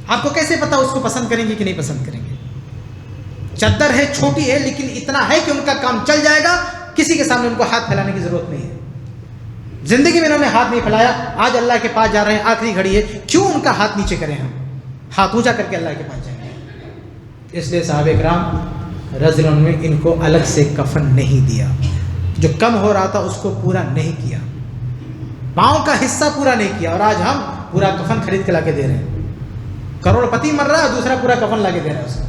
آپ کو کیسے پتا اس کو پسند کریں گے کہ نہیں پسند کریں گے؟ چادر ہے، چھوٹی ہے، لیکن اتنا ہے کہ ان کا کام چل جائے گا، کسی کے سامنے ان کو ہاتھ پھیلانے کی ضرورت نہیں ہے۔ زندگی میں انہوں نے ہاتھ نہیں پھیلایا، آج اللہ کے پاس جا رہے ہیں، آخری گھڑی ہے، کیوں ان کا ہاتھ نیچے کریں؟ ہم ہاتھ اونچا کر کے اللہ کے پاس جائیں گے۔ اس لیے صحابہ کرام رضی اللہ عنہ نے ان کو الگ سے کفن نہیں دیا، جو کم ہو رہا تھا اس کو پورا نہیں کیا، پاؤں کا حصہ پورا نہیں کیا، اور آج ہم پورا کفن خرید کے لا کے دے رہے ہیں۔ کروڑ پتی مر رہا ہے، دوسرا پورا کفن لا کے دے رہا ہے اس کو،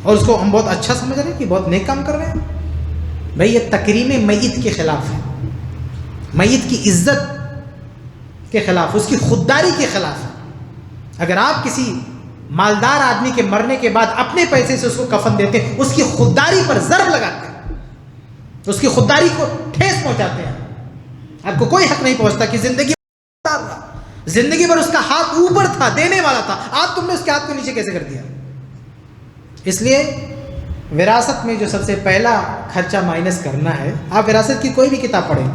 اور اس کو ہم بہت اچھا سمجھ رہے ہیں کہ بہت نیک کام کر رہے ہیں۔ بھائی یہ تکریم میت کے خلاف ہے، میت کی عزت کے خلاف، اس کی خودداری کے خلاف ہے۔ اگر آپ کسی مالدار آدمی کے مرنے کے بعد اپنے پیسے سے اس کو کفن دیتے ہیں، اس کی خودداری پر ضرب لگاتے ہیں، اس کی خودداری کو ٹھیس پہنچاتے ہیں۔ آپ کو کوئی حق نہیں پہنچتا کہ زندگی پر اس کا ہاتھ اوپر تھا، دینے والا تھا، آج تم نے اس کے ہاتھ کو نیچے کیسے کر دیا؟ اس لیے وراثت میں جو سب سے پہلا خرچہ مائنس کرنا ہے، آپ وراثت کی کوئی بھی کتاب پڑھیں،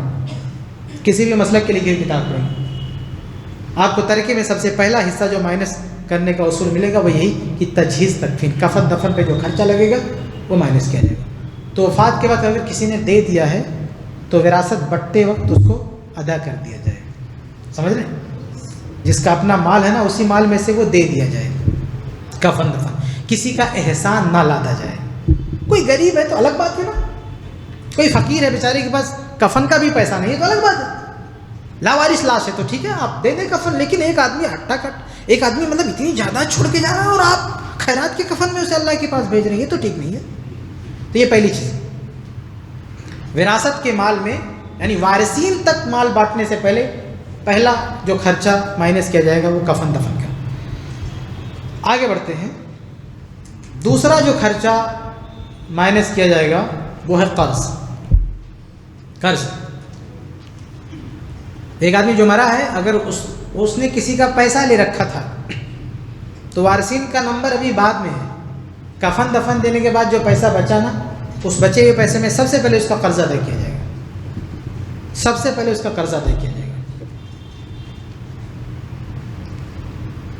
کسی بھی مسلک کے لیے کوئی کتاب پڑھیں، آپ کو ترکے میں سب سے پہلا حصہ جو مائنس کرنے کا اصول ملے گا وہ یہی کہ تجہیز تکفین، کفن دفن پہ جو خرچہ لگے گا وہ مائنس کیا جائے گا۔ تو وفات کے وقت اگر کسی نے دے دیا ہے تو وراثت بٹتے وقت اس کو ادا کر دیا جائے، سمجھ رہے ہیں؟ جس کا اپنا مال ہے نا، اسی مال میں سے وہ دے دیا جائے، کفن دفن، کسی کا احسان نہ لادا جائے۔ کوئی غریب ہے تو الگ بات ہے نا، کوئی فقیر ہے بیچارے کے پاس کفن کا بھی پیسہ نہیں ہے تو الگ بات ہے، لاوارث لاش ہے تو ٹھیک ہے آپ دے دیں کفن، لیکن ایک آدمی ہٹا کٹ، ایک آدمی مطلب اتنی جائیداد چھوڑ کے جا رہا ہے اور آپ خیرات کے کفن میں اسے اللہ کے پاس بھیج رہے ہیں، یہ تو ٹھیک نہیں ہے۔ تو یہ پہلی چیز، وراثت کے مال میں یعنی وارثین تک مال بانٹنے سے پہلے پہلا جو خرچہ مائنس کیا جائے گا وہ کفن دفن کا۔ آگے بڑھتے ہیں، دوسرا جو خرچہ مائنس کیا جائے گا وہ ہے قرض۔ قرض، ایک آدمی جو مرا ہے، اگر اس نے کسی کا پیسہ لے رکھا تھا تو وارثین کا نمبر ابھی بعد میں ہے، کفن دفن دینے کے بعد جو پیسہ بچا نا، اس بچے ہوئے پیسے میں سب سے پہلے اس کا قرض ادا کیا جائے گا، سب سے پہلے اس کا قرض ادا کیا جائے گا۔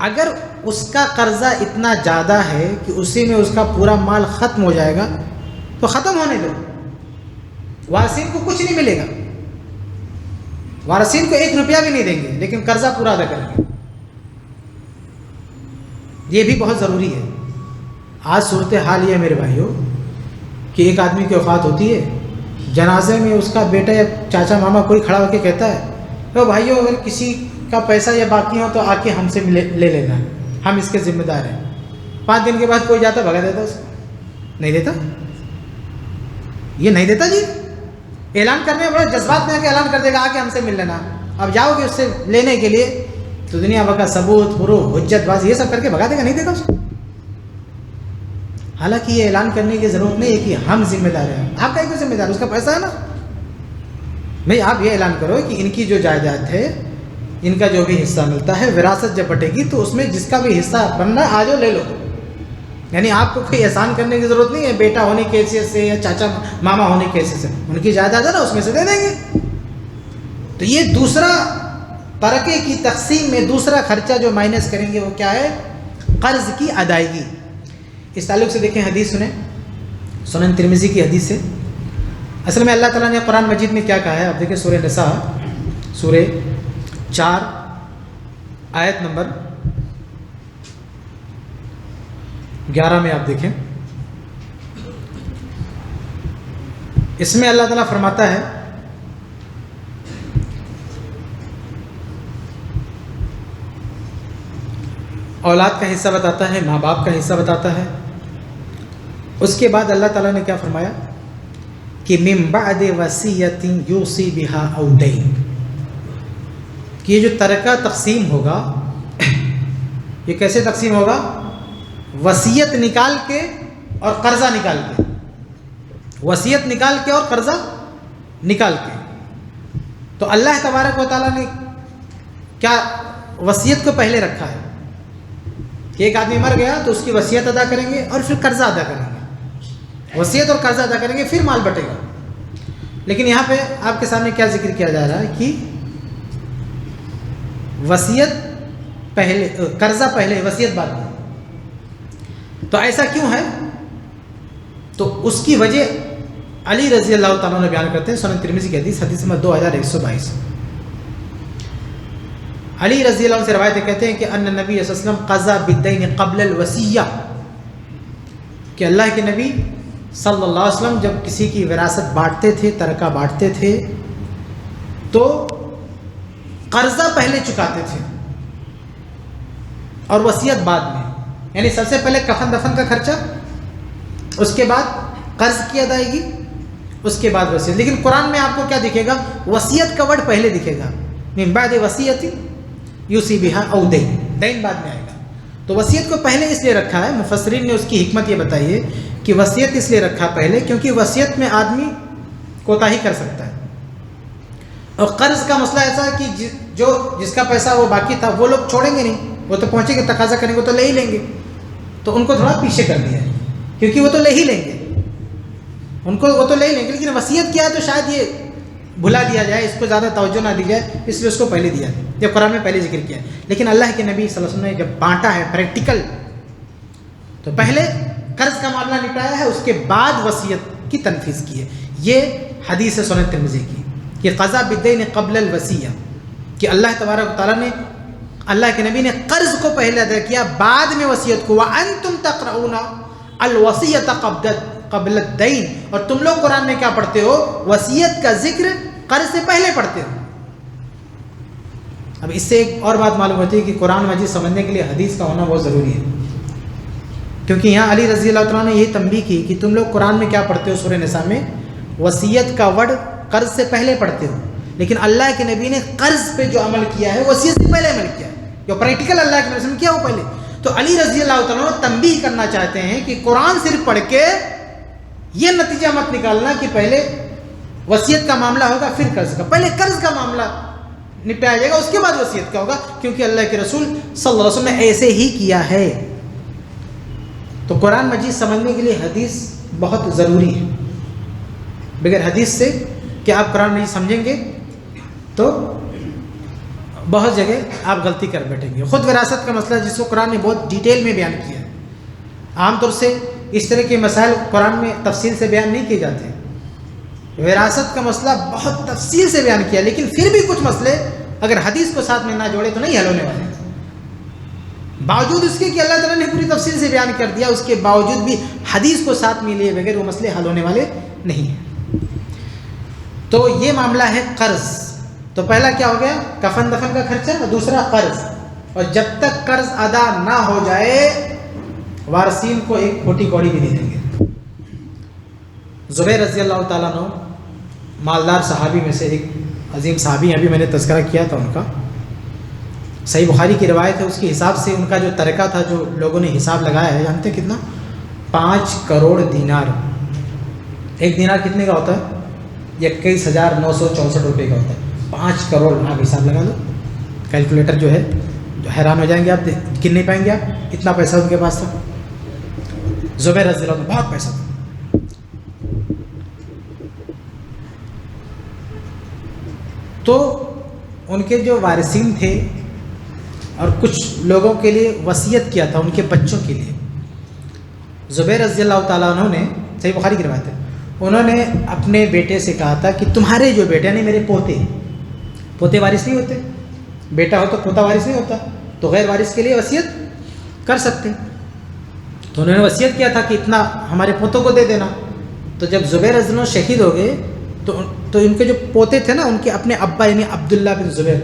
اگر اس کا قرضہ اتنا زیادہ ہے کہ اسی میں اس کا پورا مال ختم ہو جائے گا تو ختم ہونے دو، وارثین کو کچھ نہیں ملے گا، وارثین کو 1 روپیہ بھی نہیں دیں گے، لیکن قرضہ پورا ادا کریں گے۔ یہ بھی بہت ضروری ہے۔ آج صورتحال یہ ہے میرے بھائیوں کہ ایک آدمی کی وفات ہوتی ہے، جنازے میں اس کا بیٹا یا چاچا ماما کوئی کھڑا ہو کے کہتا ہے تو بھائیوں اگر کسی کا پیسہ یا باقی ہو تو آ کے ہم سے لے لینا، ہم اس کے ذمہ دار ہیں۔ 5 دن کے بعد کوئی جاتا بھگا دیتا، اس کو نہیں دیتا، یہ نہیں دیتا جی، اعلان کرنے میں بڑے جذبات میں آ کے اعلان کر دے گا آ کے ہم سے مل لینا، اب جاؤ گے اس سے لینے کے لیے تو دنیا بھر کا ثبوت پروف حجت بازی یہ سب کر کے بھگا دے گا، نہیں دے گا اس کو۔ حالانکہ یہ اعلان کرنے کی ضرورت نہیں ہے کہ ہم ذمہ دار ہیں، آپ کا ایک ذمہ دار، اس کا پیسہ ہے نا بھائی، آپ یہ اعلان کرو کہ ان کی جو جائیداد ہے، ان کا جو بھی حصہ ملتا ہے، وراثت جب بٹے گی تو اس میں جس کا بھی حصہ بننا ہے آ جاؤ لے لو، یعنی آپ کو کوئی احسان کرنے کی ضرورت نہیں ہے، بیٹا ہونے کی حیثیت سے یا چاچا ماما ہونے کی حیثیت سے، ان کی جائیداد ہے نا، اس میں سے دے دیں گے۔ تو یہ دوسرا ترکے کی تقسیم میں دوسرا خرچہ جو مائنس کریں گے وہ کیا ہے؟ قرض کی ادائیگی۔ اس تعلق سے دیکھیں حدیث سنیں، سنن ترمذی کی حدیث سے۔ اصل میں اللہ تعالیٰ نے قرآن مجید میں کیا کہا ہے؟ آپ دیکھیں سورہ نساء، سورہ 4 آیت نمبر 11 میں آپ دیکھیں، اس میں اللہ تعالیٰ فرماتا ہے اولاد کا حصہ بتاتا ہے، ماں باپ کا حصہ بتاتا ہے۔ اس کے بعد اللہ تعالیٰ نے کیا فرمایا کہ من بعد وصیۃ یوصی بها او دین، کہ یہ جو ترکہ تقسیم ہوگا یہ کیسے تقسیم ہوگا؟ وصیت نکال کے اور قرضہ نکال کے، وصیت نکال کے اور قرضہ نکال کے۔ تو اللہ تبارک و تعالیٰ نے کیا وصیت کو پہلے رکھا ہے کہ ایک آدمی مر گیا تو اس کی وصیت ادا کریں گے اور پھر قرضہ ادا کریں گے، وصیت اور قرضہ ادا کریں گے پھر مال بٹے گا۔ لیکن یہاں پہ آپ کے سامنے کیا ذکر کیا جا رہا ہے کہ وصیت پہلے، قرضہ پہلے، وصیت بعد میں۔ تو ایسا کیوں ہے؟ تو اس کی وجہ علی رضی اللہ تعالیٰ نے بیان کرتے ہیں، سنن ترمذی کی حدیث، حدیث نمبر 2122۔ علی رضی اللہ عنہ سے روایت کہتے ہیں کہ ان نبی صلی اللہ علیہ وسلم قضا بالدین قبل الوصیہ، کہ اللہ کے نبی صلی اللہ علیہ وسلم جب کسی کی وراثت بانٹتے تھے، ترکہ بانٹتے تھے، تو قرضہ پہلے چکاتے تھے اور وصیت بعد میں، یعنی سب سے پہلے کفن دفن کا خرچہ، اس کے بعد قرض کی ادائیگی، اس کے بعد وصیت۔ لیکن قرآن میں آپ کو کیا دکھے گا؟ وصیت کا ورڈ پہلے دکھے گا، من بعد وصیۃ یوصی بہا او دین، دین بعد میں آئے گا۔ تو وصیت کو پہلے اس لیے رکھا ہے، مفسرین نے اس کی حکمت یہ بتائی ہے کہ وصیت اس لیے رکھا پہلے کیونکہ وصیت میں آدمی کوتاہی کر سکتا ہے، اور قرض کا مسئلہ ایسا ہے کہ جس کا پیسہ وہ باقی تھا وہ لوگ چھوڑیں گے نہیں، وہ تو پہنچیں گے، تقاضا کریں گے تو لے ہی لیں گے، تو ان کو تھوڑا پیچھے کر دیا ہے کیونکہ وہ تو لے ہی لیں گے، ان کو وہ تو لے ہی لیں گے، لیکن وصیت کیا ہے تو شاید یہ بھلا دیا جائے، اس کو زیادہ توجہ نہ دی جائے، اس لیے اس کو پہلے دیا ہے، جب قرآن میں پہلے ذکر کیا ہے۔ لیکن اللہ کے نبی صلی اللہ علیہ وسلم نے جب بانٹا ہے پریکٹیکل، تو پہلے قرض کا معاملہ نپٹایا ہے، اس کے بعد وصیت کی تنفیذ کی ہے۔ یہ حدیث ہے سنن ترمذی کی کہ قضا بالدین قبل الوصیہ، کہ اللہ تبارک و تعالیٰ نے، اللہ کے نبی نے قرض کو پہلے ادا کیا، بعد میں وصیت کو۔ وَأَنْتُمْ تَقْرَؤُونَ الْوَصِيَّةَ قبل الدین، اور تم لوگ قرآن میں کیا پڑھتے ہو؟ وصیت کا ذکر قرض سے پہلے پڑھتے ہو۔ اب اس سے ایک اور بات معلوم ہوتی ہے کہ قرآن مجید سمجھنے کے لیے حدیث کا ہونا بہت ضروری ہے، کیونکہ یہاں علی رضی اللہ تعالیٰ نے یہی تنبیہ کی کہ تم لوگ قرآن میں کیا پڑھتے ہو؟ سورہ نساء میں وصیت کا ورڈ قرض سے پہلے پڑھتے ہو، لیکن اللہ کے نبی نے قرض پہ جو عمل کیا ہے وصیت سے پہلے عمل کیا ہے، جو پریکٹیکل اللہ کے نبی نے کیا وہ پہلے۔ تو علی رضی اللہ تعالیٰ تنبیہ کرنا چاہتے ہیں کہ قرآن صرف پڑھ کے یہ نتیجہ مت نکالنا کہ پہلے وصیت کا معاملہ ہوگا پھر قرض کا، پہلے قرض کا معاملہ نپٹایا جائے گا اس کے بعد وصیت کا ہوگا، کیونکہ اللہ کے رسول صلی اللہ علیہ وسلم نے ایسے ہی کیا ہے۔ تو قرآن مجید سمجھنے کے لیے حدیث بہت ضروری ہے، بغیر حدیث سے کہ آپ قرآن مجید سمجھیں گے تو بہت جگہ آپ غلطی کر بیٹھیں گے۔ خود وراثت کا مسئلہ جس کو قرآن نے بہت ڈیٹیل میں بیان کیا ہے، عام طور سے اس طرح کے مسائل قرآن میں تفصیل سے بیان نہیں کیے جاتے، وراثت کا مسئلہ بہت تفصیل سے بیان کیا، لیکن پھر بھی کچھ مسئلے اگر حدیث کو ساتھ میں نہ جوڑے تو نہیں حل ہونے والے، باوجود اس کے کہ اللہ تعالیٰ نے پوری تفصیل سے بیان کر دیا، اس کے باوجود بھی حدیث کو ساتھ میں لیے بغیر وہ مسئلے حل ہونے والے نہیں ہیں۔ تو یہ معاملہ ہے قرض۔ تو پہلا کیا ہو گیا؟ کفن دفن کا خرچہ، اور دوسرا قرض، اور جب تک قرض ادا نہ ہو جائے وارثین کو ایک کھوٹی کوڑی بھی نہیں دیں گے۔ زبیر رضی اللہ تعالیٰ عنہ مالدار صحابی میں سے ایک عظیم صحابی ہیں، ابھی میں نے تذکرہ کیا تھا ان کا، صحیح بخاری کی روایت ہے، اس کے حساب سے ان کا جو ترکہ تھا، جو لوگوں نے حساب لگایا ہے، جانتے ہیں کتنا؟ 5 کروڑ دینار۔ ایک دینار کتنے کا ہوتا ہے؟ 21,964 روپے کا ہوتا ہے۔ 5 کروڑ، آپ حساب لگا لو، کیلکولیٹر جو ہے، جو حیران ہو جائیں گے آپ، گن نہیں پائیں گے آپ، اتنا پیسہ ان کے پاس تھا۔ زبیر رضی اللہ عنہ بہت پیسہ تھا. تو ان کے جو وارثین تھے اور کچھ لوگوں کے لیے وصیت کیا تھا ان کے بچوں کے لیے. زبیر رضی اللہ تعالیٰ عنہ نے، صحیح بخاری کی روایت ہے، انہوں نے اپنے بیٹے سے کہا تھا کہ تمہارے جو بیٹے یعنی میرے پوتے وارث نہیں ہوتے، بیٹا ہو تو پوتا وارث نہیں ہوتا، تو غیر وارث کے لیے وصیت کر سکتے. تو انہوں نے وصیت کیا تھا کہ اتنا ہمارے پوتوں کو دے دینا. تو جب زبیر رضی اللہ عنہ شہید ہو گئے تو ان کے جو پوتے تھے نا، ان کے اپنے ابا یعنی عبداللہ بن زبیر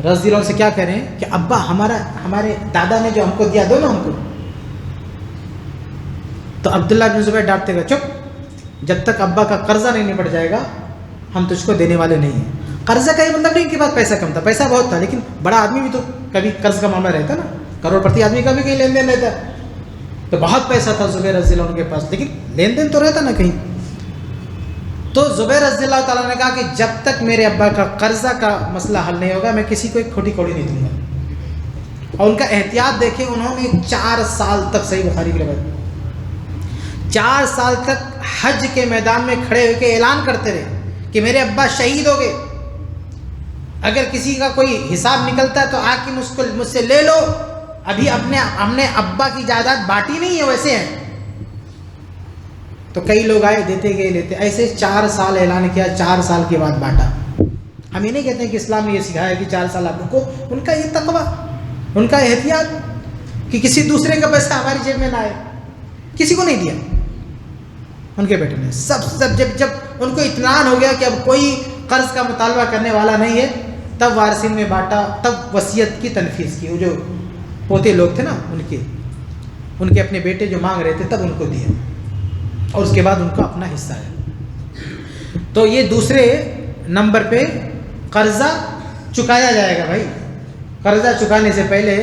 رضی اللہ عنہ سے کیا کہہ رہے ہیں کہ ابا ہمارے دادا نے جو ہم کو دیا دو نا ہم کو. تو عبداللہ بن زبیر ڈانٹتے گئے چپ، جب تک ابا کا قرضہ نہیں نپٹ جائے گا ہم تجھ کو دینے والے نہیں ہیں. قرضہ کا یہ مطلب نہیں کہ پاس پیسہ کم تھا، پیسہ بہت تھا، لیکن بڑا آدمی بھی تو کبھی قرض کا معاملہ رہتا نا، کروڑ پتی آدمی کا بھی کہیں لین دین رہتا ہے. تو بہت پیسہ تھا زبیر رضی اللہ عنہ کے پاس، لیکن لین دین تو رہتا نا کہیں. تو زبیر رضی اللہ تعالیٰ نے کہا کہ جب تک میرے ابا کا قرضہ کا مسئلہ حل نہیں ہوگا میں کسی کو ایک کھوٹی کوڑی نہیں دوں گا. اور ان کا احتیاط دیکھیں، انہوں نے 4 سال تک، صحیح بخاری کی روایت، 4 سال تک حج کے میدان میں کھڑے ہو کے اعلان کرتے رہے کہ میرے ابا شہید ہو گئے، اگر کسی کا کوئی حساب نکلتا ہے تو آ کے مجھ سے لے لو، ابھی ہم نے ابا کی جائیداد بانٹی نہیں ہے، ویسے ہیں. تو کئی لوگ آئے، دیتے گئے لیتے، ایسے 4 سال اعلان کیا، 4 سال کے بعد بانٹا. ہم یہ نہیں کہتے ہیں کہ اسلام نے یہ سکھایا کہ 4 سال آپ کو، ان کا یہ تقویٰ، ان کا احتیاط کہ کسی دوسرے کا پیسہ ہماری جیب میں نہ آئے. کسی کو نہیں دیا ان کے بیٹے نے. سب جب ان کو اطمینان ہو گیا کہ اب کوئی قرض کا مطالبہ کرنے والا نہیں ہے، تب وارثین میں بانٹا، تب وصیت کی تنفیذ کی. وہ جو پوتے لوگ تھے نا ان کے اپنے بیٹے جو مانگ رہے تھے تب ان کو دیا، اور اس کے بعد ان کا اپنا حصہ ہے. تو یہ دوسرے نمبر پہ قرضہ چکایا جائے گا. بھائی قرضہ چکانے سے پہلے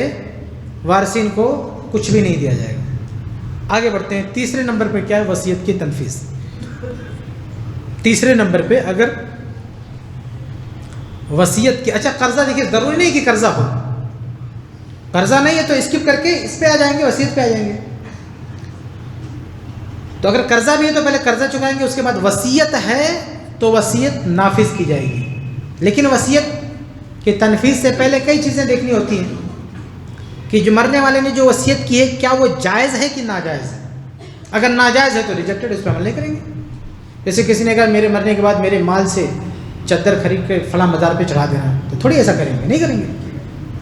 وارثین کو کچھ بھی نہیں دیا جائے گا. آگے بڑھتے ہیں. تیسرے نمبر پہ کیا ہے؟ وصیت کی تنفیذ. تیسرے نمبر پہ اگر وصیت کی، اچھا قرضہ دیکھیے ضروری نہیں کہ قرضہ ہو، قرضہ نہیں ہے تو اسکپ کر کے اس پہ آ جائیں گے، وصیت پہ آ جائیں گے. تو اگر قرضہ بھی ہے تو پہلے قرضہ چکائیں گے، اس کے بعد وصیت ہے تو وصیت نافذ کی جائے گی. لیکن وصیت کی تنفیذ سے پہلے کئی چیزیں دیکھنی ہوتی ہیں کہ جو مرنے والے نے جو وصیت کی ہے کیا وہ جائز ہے کہ ناجائز ہے. اگر ناجائز ہے تو ریجیکٹڈ، اس پہ عمل نہیں کریں گے. جیسے کسی نے کہا میرے مرنے کے بعد میرے مال سے چادر خرید کے فلاں مزار پہ چڑھا دینا، تو تھوڑی ایسا کریں گے، نہیں کریں گے،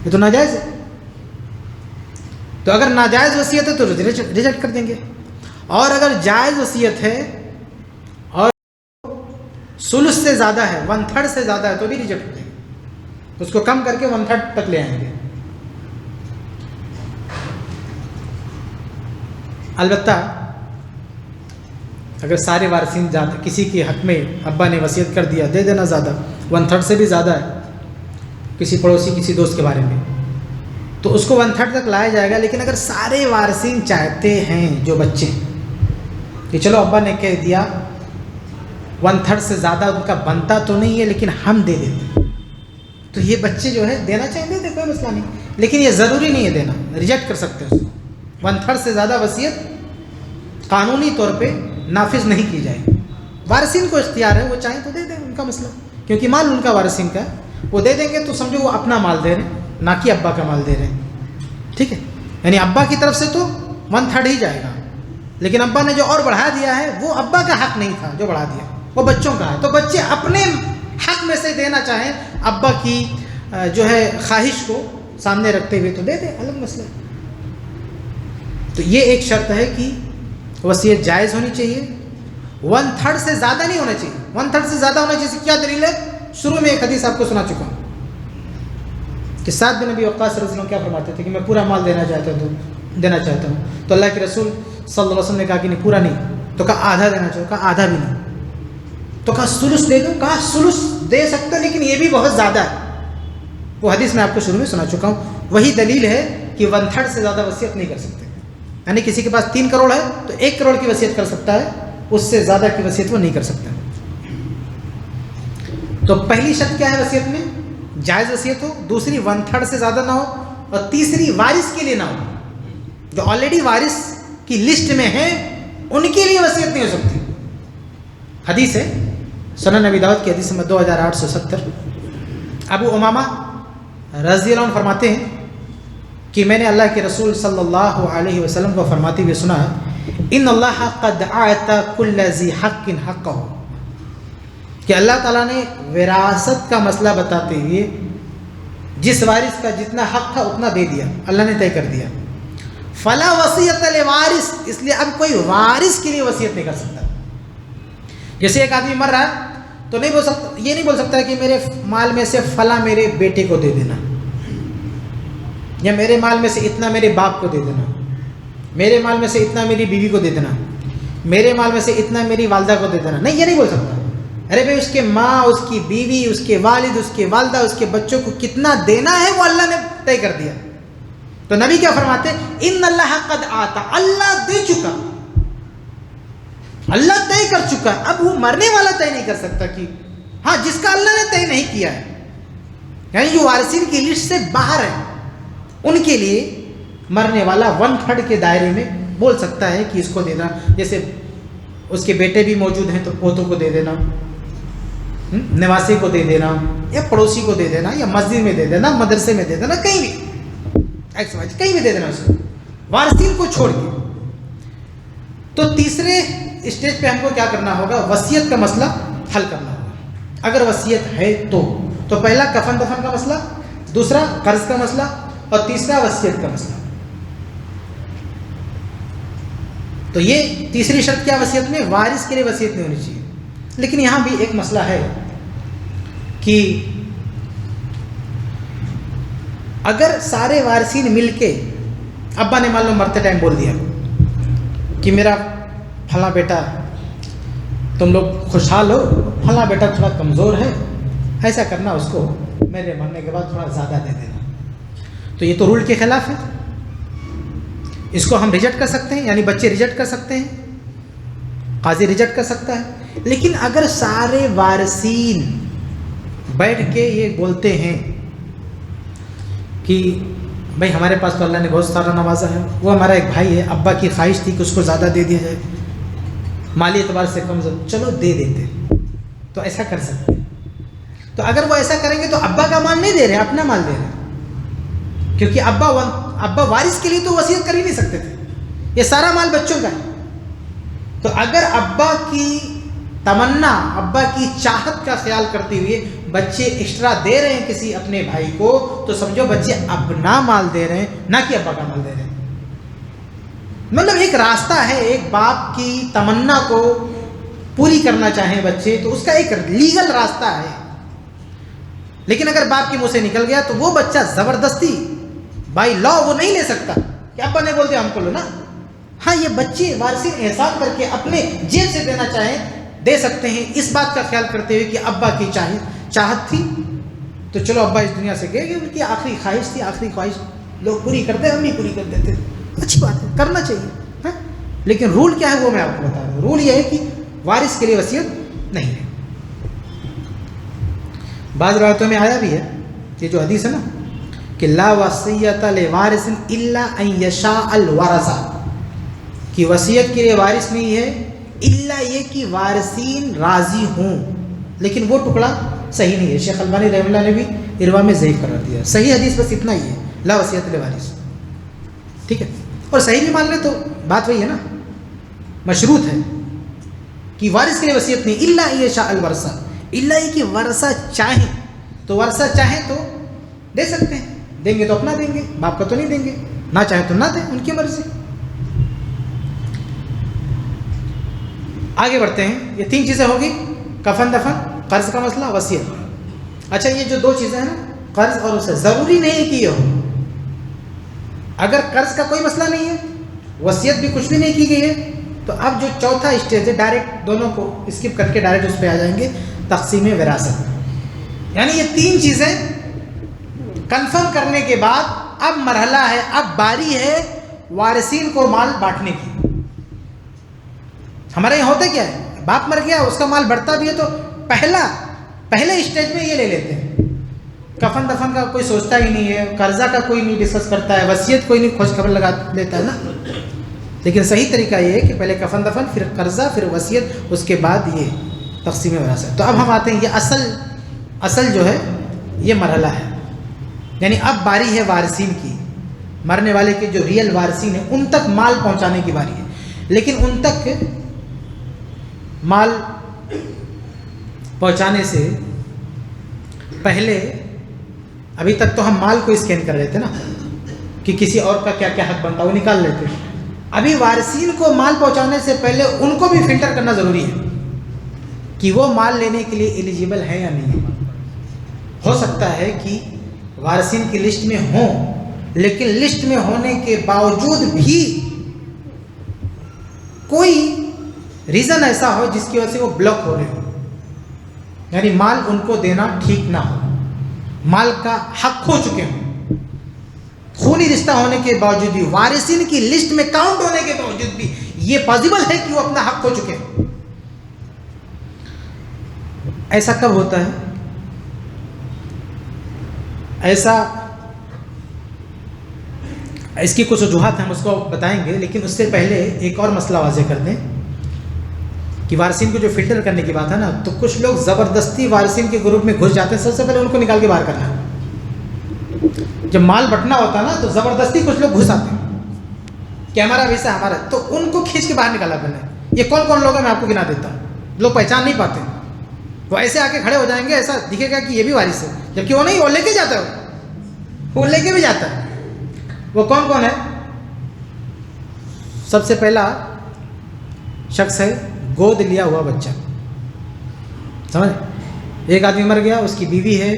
یہ تو ناجائز ہے. تو اگر ناجائز وصیت ہے تو ریجیکٹ کر دیں گے. اور اگر جائز وصیت ہے اور ثلث سے زیادہ ہے، 1/3 سے زیادہ ہے تو بھی ریجیکٹ کریں گے. اس کو کم کر کے 1/3 تک لے آئیں گے. البتہ اگر سارے وارثین زیادہ، کسی کے حق میں ابا نے وصیت کر دیا، دے دینا زیادہ، 1/3 سے بھی زیادہ ہے کسی پڑوسی کسی دوست کے بارے میں، تو اس کو 1/3 تک لایا جائے گا. لیکن اگر سارے وارثین چاہتے ہیں جو بچے کہ چلو ابا نے کہہ دیا 1/3 سے زیادہ ان کا بنتا تو نہیں ہے لیکن ہم دے دیتے، تو یہ بچے جو ہے دینا چاہیں دے دے، کوئی مسئلہ نہیں. لیکن یہ ضروری نہیں ہے دینا، ریجیکٹ کر سکتے ہیں اس کو. 1/3 سے زیادہ وصیت قانونی طور پہ نافذ نہیں کی جائے گی. وارثین کو اختیار ہے، وہ چاہیں تو دے دیں، ان کا مسئلہ، کیونکہ مال ان کا وارثین کا ہے. وہ دے دیں گے تو سمجھو وہ اپنا مال دے رہے ہیں، نہ کہ ابا کا مال دے رہے ہیں. ٹھیک ہے، یعنی ابا کی طرف سے تو 1/3 ہی جائے گا، لیکن ابا نے جو اور بڑھا دیا ہے وہ ابا کا حق نہیں تھا، جو بڑھا دیا وہ بچوں کا ہے. تو بچے اپنے حق میں سے دینا چاہیں ابا کی جو ہے خواہش کو سامنے رکھتے ہوئے تو دے دیں، الگ مسئلہ. تو یہ ایک شرط ہے کہ وصیت جائز ہونی چاہیے، 1/3 سے زیادہ نہیں ہونا چاہیے. 1/3 سے زیادہ ہونا چاہیے. کیا دلیل ہے؟ شروع میں ایک حدیث آپ کو سنا چکا ہوں کہ سعد بن ابی وقاص رضی اللہ عنہ کیا فرماتے تھے کہ میں پورا مال دینا چاہتا ہوں. تو اللہ کے رسول صلی اللہ علیہ وسلم نے کہا کہ نہیں پورا نہیں، تو کہا آدھا دینا چاہو، کہا آدھا بھی نہیں. تو کہا ثلث دے دوں، کہا ثلث دے سکتا لیکن یہ بھی بہت زیادہ ہے. وہ حدیث میں آپ کو شروع میں سنا چکا ہوں. وہی دلیل ہے کہ 1/3 سے زیادہ وصیت نہیں کر سکتے. یعنی کسی کے پاس 3 کروڑ ہے تو 1 کروڑ کی وصیت کر سکتا ہے، اس سے زیادہ کی وصیت وہ نہیں کر سکتا. تو پہلی شرط کیا ہے وصیت میں؟ جائز وصیت ہو. دوسری 1/3 سے زیادہ نہ ہو. اور تیسری وارث کے لیے نہ ہو. جو آلریڈی وارث کی لسٹ میں ہیں ان کے لیے وصیت نہیں ہو سکتی. حدیث ہے سنن نبی داؤد کی حدیث نمبر 2870. ابو امامہ رضی اللہ عنہ فرماتے ہیں کہ میں نے اللہ کے رسول صلی اللہ علیہ وسلم کو فرماتے ہوئے سنا ان اللہ قد اعطى كل ذی حق حقہ، کہ اللہ تعالیٰ نے وراثت کا مسئلہ بتاتے ہوئے جس وارث کا جتنا حق تھا اتنا دے دیا، اللہ نے طے کر دیا. فلا وصیت لوارث، اس لیے اب کوئی وارث کے لیے وصیت نہیں کر سکتا. جیسے ایک آدمی مر رہا ہے تو نہیں بول سکتا، یہ نہیں بول سکتا کہ میرے مال میں سے فلاں میرے بیٹے کو دے دینا، یا میرے مال میں سے اتنا میرے باپ کو دے دینا، میرے مال میں سے اتنا میری بیوی کو دے دینا، میرے مال میں سے اتنا میری والدہ کو دے دینا. نہیں، یہ نہیں بول سکتا. ارے بھائی اس کے ماں، اس کی بیوی، اس کے والد، اس کے والدہ، اس کے بچوں کو کتنا دینا ہے وہ اللہ نے طے کر دیا. تو نبی کیا فرماتے ہیں؟ ان اللہ قد آتا، اللہ دے چکا، اللہ طے کر چکا. اب وہ مرنے والا طے نہیں کر سکتا کہ ہاں جس کا اللہ نے طے نہیں کیا ہے، یعنی جو وارثین کی لسٹ سے باہر ہے، ان کے لیے مرنے والا 1/3 کے دائرے میں بول سکتا ہے کہ اس کو دینا. جیسے اس کے بیٹے بھی موجود ہیں تو پوتوں کو دے دینا، نواسی کو دے دینا، یا پڑوسی کو دے دینا، یا مسجد میں دے دینا، مدرسے میں دے دینا، کہیں بھی کہیں بھی دے دینا اس کو، وارثین کو چھوڑ کے. تو تیسرے اسٹیج پہ ہم کو کیا کرنا ہوگا؟ وصیت کا مسئلہ حل کرنا ہوگا. اگر وصیت ہے تو پہلا کفن دفن کا مسئلہ، دوسرا قرض کا مسئلہ، اور تیسرا وصیت کا مسئلہ. تو یہ تیسری شرط کیا وصیت میں؟ وارث کے لیے وصیت نہیں ہونی چاہیے. لیکن یہاں بھی ایک مسئلہ ہے کہ اگر سارے وارثین مل کے، ابا نے مان لو مرتے ٹائم بول دیا کہ میرا پھلاں بیٹا تم لوگ خوشحال ہو، پھلاں بیٹا تھوڑا کمزور ہے، ایسا کرنا اس کو میرے مرنے کے بعد تھوڑا زیادہ دے دینا، تو یہ تو رول کے خلاف ہے. اس کو ہم ریجیکٹ کر سکتے ہیں، یعنی بچے ریجیکٹ کر سکتے ہیں، قاضی ریجیکٹ کر سکتا ہے. لیکن اگر سارے وارثین بیٹھ کے یہ بولتے ہیں کہ بھائی ہمارے پاس تو اللہ نے بہت سارا نوازا ہے، وہ ہمارا ایک بھائی ہے، ابا کی خواہش تھی کہ اس کو زیادہ دے دیا جائے، مالی اعتبار سے کمزور، چلو دے دیتے، تو ایسا کر سکتے ہیں. تو اگر وہ ایسا کریں گے تو ابا کا مال نہیں دے رہے، اپنا مال دے رہے ہیں، کیونکہ ابا وارث کے لیے تو وصیت کر ہی نہیں سکتے تھے، یہ سارا مال بچوں کا ہے. تو اگر ابا کی تمنا، ابا کی چاہت کا خیال کرتے ہوئے بچے ایکسٹرا دے رہے ہیں کسی اپنے بھائی کو، تو سمجھو بچے اپنا مال دے رہے ہیں، نہ کہ ابا کا مال دے رہے ہیں. مطلب ایک راستہ ہے، ایک باپ کی تمنا کو پوری کرنا چاہیں بچے تو اس کا ایک لیگل راستہ ہے. لیکن اگر باپ کے منہ سے نکل گیا تو وہ بچہ زبردستی بائی لا وہ نہیں لے سکتا کہ ابا نے بول دیا ہم کو لو نا. ہاں یہ بچے وارثین احسان کر کے اپنے جیب سے دینا چاہیں دے سکتے ہیں، اس بات کا خیال کرتے ہوئے کہ ابا کی چاہت تھی تو چلو ابا اس دنیا سے گئے، ان کی آخری خواہش تھی، آخری خواہش لوگ پوری کرتے، ہم نہیں پوری کر دیتے، اچھی بات ہے، کرنا چاہیے ہاں. لیکن رول کیا ہے وہ میں آپ کو بتا رہا ہوں. رول یہ ہے کہ وارث کے لیے وصیت نہیں ہے. بعض روایتوں میں آیا بھی ہے، یہ جو حدیث ہے نا کہ لا وصیت لوارث الا ان یشاء الورثہ، کہ وصیت کے لیے وارث نہیں ہے الا یہ کہ وارثین راضی ہوں. لیکن وہ ٹکڑا صحیح نہیں ہے، شیخ البانی رحمہ اللہ نے بھی اروا میں ضعیف قرار دیا. صحیح حدیث بس اتنا ہی ہے، لا وصیت لوارث، ٹھیک ہے. اور صحیح بھی مان لیں تو بات وہی ہے نا، مشروط ہے کہ وارث کے لیے وصیت نہیں، الا ان یشاء الورثہ، الا یہ کہ ورثہ چاہیں تو، ورثہ چاہیں تو دے سکتے ہیں، دیں گے تو اپنا دیں گے، باپ کا تو نہیں دیں گے، نہ چاہیں تو نہ دیں، ان کی مرضی. آگے بڑھتے ہیں. یہ 3 چیزیں ہوگی، کفن دفن، قرض کا مسئلہ، وصیت. اچھا یہ جو 2 چیزیں ہیں نا، قرض اور اسے، ضروری نہیں کہ یہ ہو. اگر قرض کا کوئی مسئلہ نہیں ہے، وصیت بھی کچھ بھی نہیں کی گئی ہے، تو اب جو چوتھا اسٹیج ہے ڈائریکٹ دونوں کو اسکپ کر کے ڈائریکٹ اس پہ آ جائیں گے، تقسیم وراثت. یعنی یہ 3 چیزیں کنفرم کرنے کے بعد اب مرحلہ ہے، اب باری ہے وارثین کو مال بانٹنے کی. ہمارے یہاں ہوتا کیا ہے، باپ مر گیا، اس کا مال بڑھتا بھی ہے تو پہلے اسٹیج میں یہ لے لیتے ہیں. کفن دفن کا کوئی سوچتا ہی نہیں ہے، قرضہ کا کوئی نہیں ڈسکس کرتا ہے، وصیت کوئی نہیں کھوج خبر لگا لیتا ہے نا. لیکن صحیح طریقہ یہ ہے کہ پہلے کفن دفن، پھر قرضہ، پھر وصیت، اس کے بعد یہ تقسیم وراثت۔ تو اب ہم آتے ہیں، یہ اصل جو ہے یہ مرحلہ ہے، یعنی اب باری ہے وارثین کی، مرنے والے کے جو ریئل وارثین ہیں ان تک مال پہنچانے کی باری ہے۔ لیکن ان تک مال پہنچانے سے پہلے ابھی تک تو ہم مال کو اسکین کر رہے تھے نا، کہ کسی اور کا کیا کیا حق بنتا وہ نکال لیتے۔ ابھی وارثین کو مال پہنچانے سے پہلے ان کو بھی فلٹر کرنا ضروری ہے کہ وہ مال لینے کے لیے ایلیجیبل ہے یا نہیں ہے۔ ہو سکتا ہے کہ وارثین کی لسٹ میں ہوں، لیکن لسٹ میں ہونے کے باوجود بھی کوئی ریزن ایسا ہو جس کی وجہ سے وہ بلاک ہو رہے ہو، یعنی مال ان کو دینا ٹھیک نہ ہو، مال کا حق کھو چکے ہوں، خونی رشتہ ہونے کے باوجود بھی، وارثین کی لسٹ میں کاؤنٹ ہونے کے باوجود بھی یہ پاسبل ہے کہ وہ اپنا حق کھو چکے ہیں۔ ایسا کب ہوتا ہے؟ ایسا اس کی کچھ وجوہات ہم اس کو بتائیں گے، لیکن اس سے پہلے ایک اور مسئلہ واضح کر دیں کہ وارثین کو جو فلٹر کرنے کی بات ہے نا، تو کچھ لوگ زبردستی وارثین کے گروپ میں گھس جاتے ہیں۔ سب سے پہلے ان کو نکال کے باہر کرنا ہے۔ جب مال بٹنا ہوتا ہے نا تو زبردستی کچھ لوگ گھس آتے ہیں کہ ہمارا ویسا ہمارا، تو ان کو کھینچ کے باہر نکالا کرنا ہے۔ یہ کون کون لوگ ہیں میں آپ کو گنا دیتا ہوں، لوگ پہچان نہیں پاتے، وہ ایسے آ کے کھڑے ہو جائیں گے، ایسا دکھے گا کہ یہ بھی وارث ہے، جبکہ وہ نہیں، وہ لے کے جاتا ہے، وہ لے کے بھی جاتا ہے۔ وہ کون کون ہے؟ سب سے پہلا شخص ہے گود لیا ہوا بچہ، سمجھ؟ ایک آدمی مر گیا، اس کی بیوی ہے،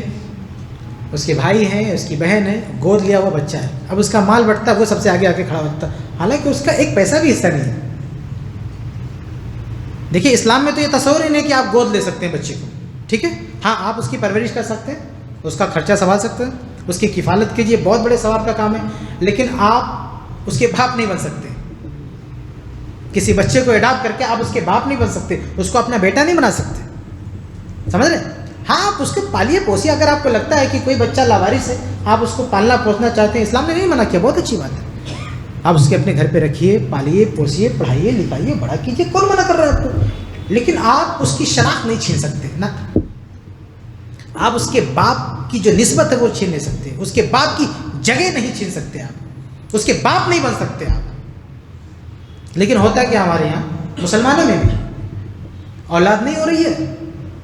اس کے بھائی ہیں، اس کی بہن ہے، گود لیا ہوا بچہ ہے، اب اس کا مال بٹتا ہے، وہ سب سے آگے آ کے کھڑا ہوتا ہے، حالانکہ اس کا ایک پیسہ بھی حصہ نہیں ہے۔ دیکھیے اسلام میں تو یہ تصور ہی نہیں کہ آپ گود لے سکتے ہیں بچے کو، ٹھیک ہے، ہاں آپ اس کی پرورش کر سکتے ہیں، اس کا خرچہ سنبھال سکتے ہیں، اس کی کفالت کیجیے، بہت بڑے ثواب کا کام ہے، لیکن آپ اس کے باپ نہیں بن سکتے۔ کسی بچے کو اڈاپٹ کر کے آپ اس کے باپ نہیں بن سکتے، اس کو اپنا بیٹا نہیں بنا سکتے، سمجھ رہے؟ ہاں آپ اس کو پالیے پوسیے، اگر آپ کو لگتا ہے کہ کوئی بچہ لاوارث ہے، آپ اس کو پالنا پوسنا چاہتے ہیں، اسلام نے نہیں منع کیا، بہت اچھی بات ہے، آپ اس کے اپنے گھر پہ رکھیے، پالیے پوسیے، پڑھائیے لکھائیے، بڑا کیجیے، کون منع کر رہا ہے آپ کو؟ لیکن آپ اس کی شناخت نہیں چھین سکتے نا، آپ اس کے باپ کی جو نسبت ہے وہ چھین نہیں سکتے، اس کے باپ کی جگہ نہیں چھین سکتے، آپ اس کے باپ نہیں بن سکتے آپ۔ لیکن ہوتا کیا ہمارے یہاں مسلمانوں میں بھی اولاد نہیں ہو رہی ہے،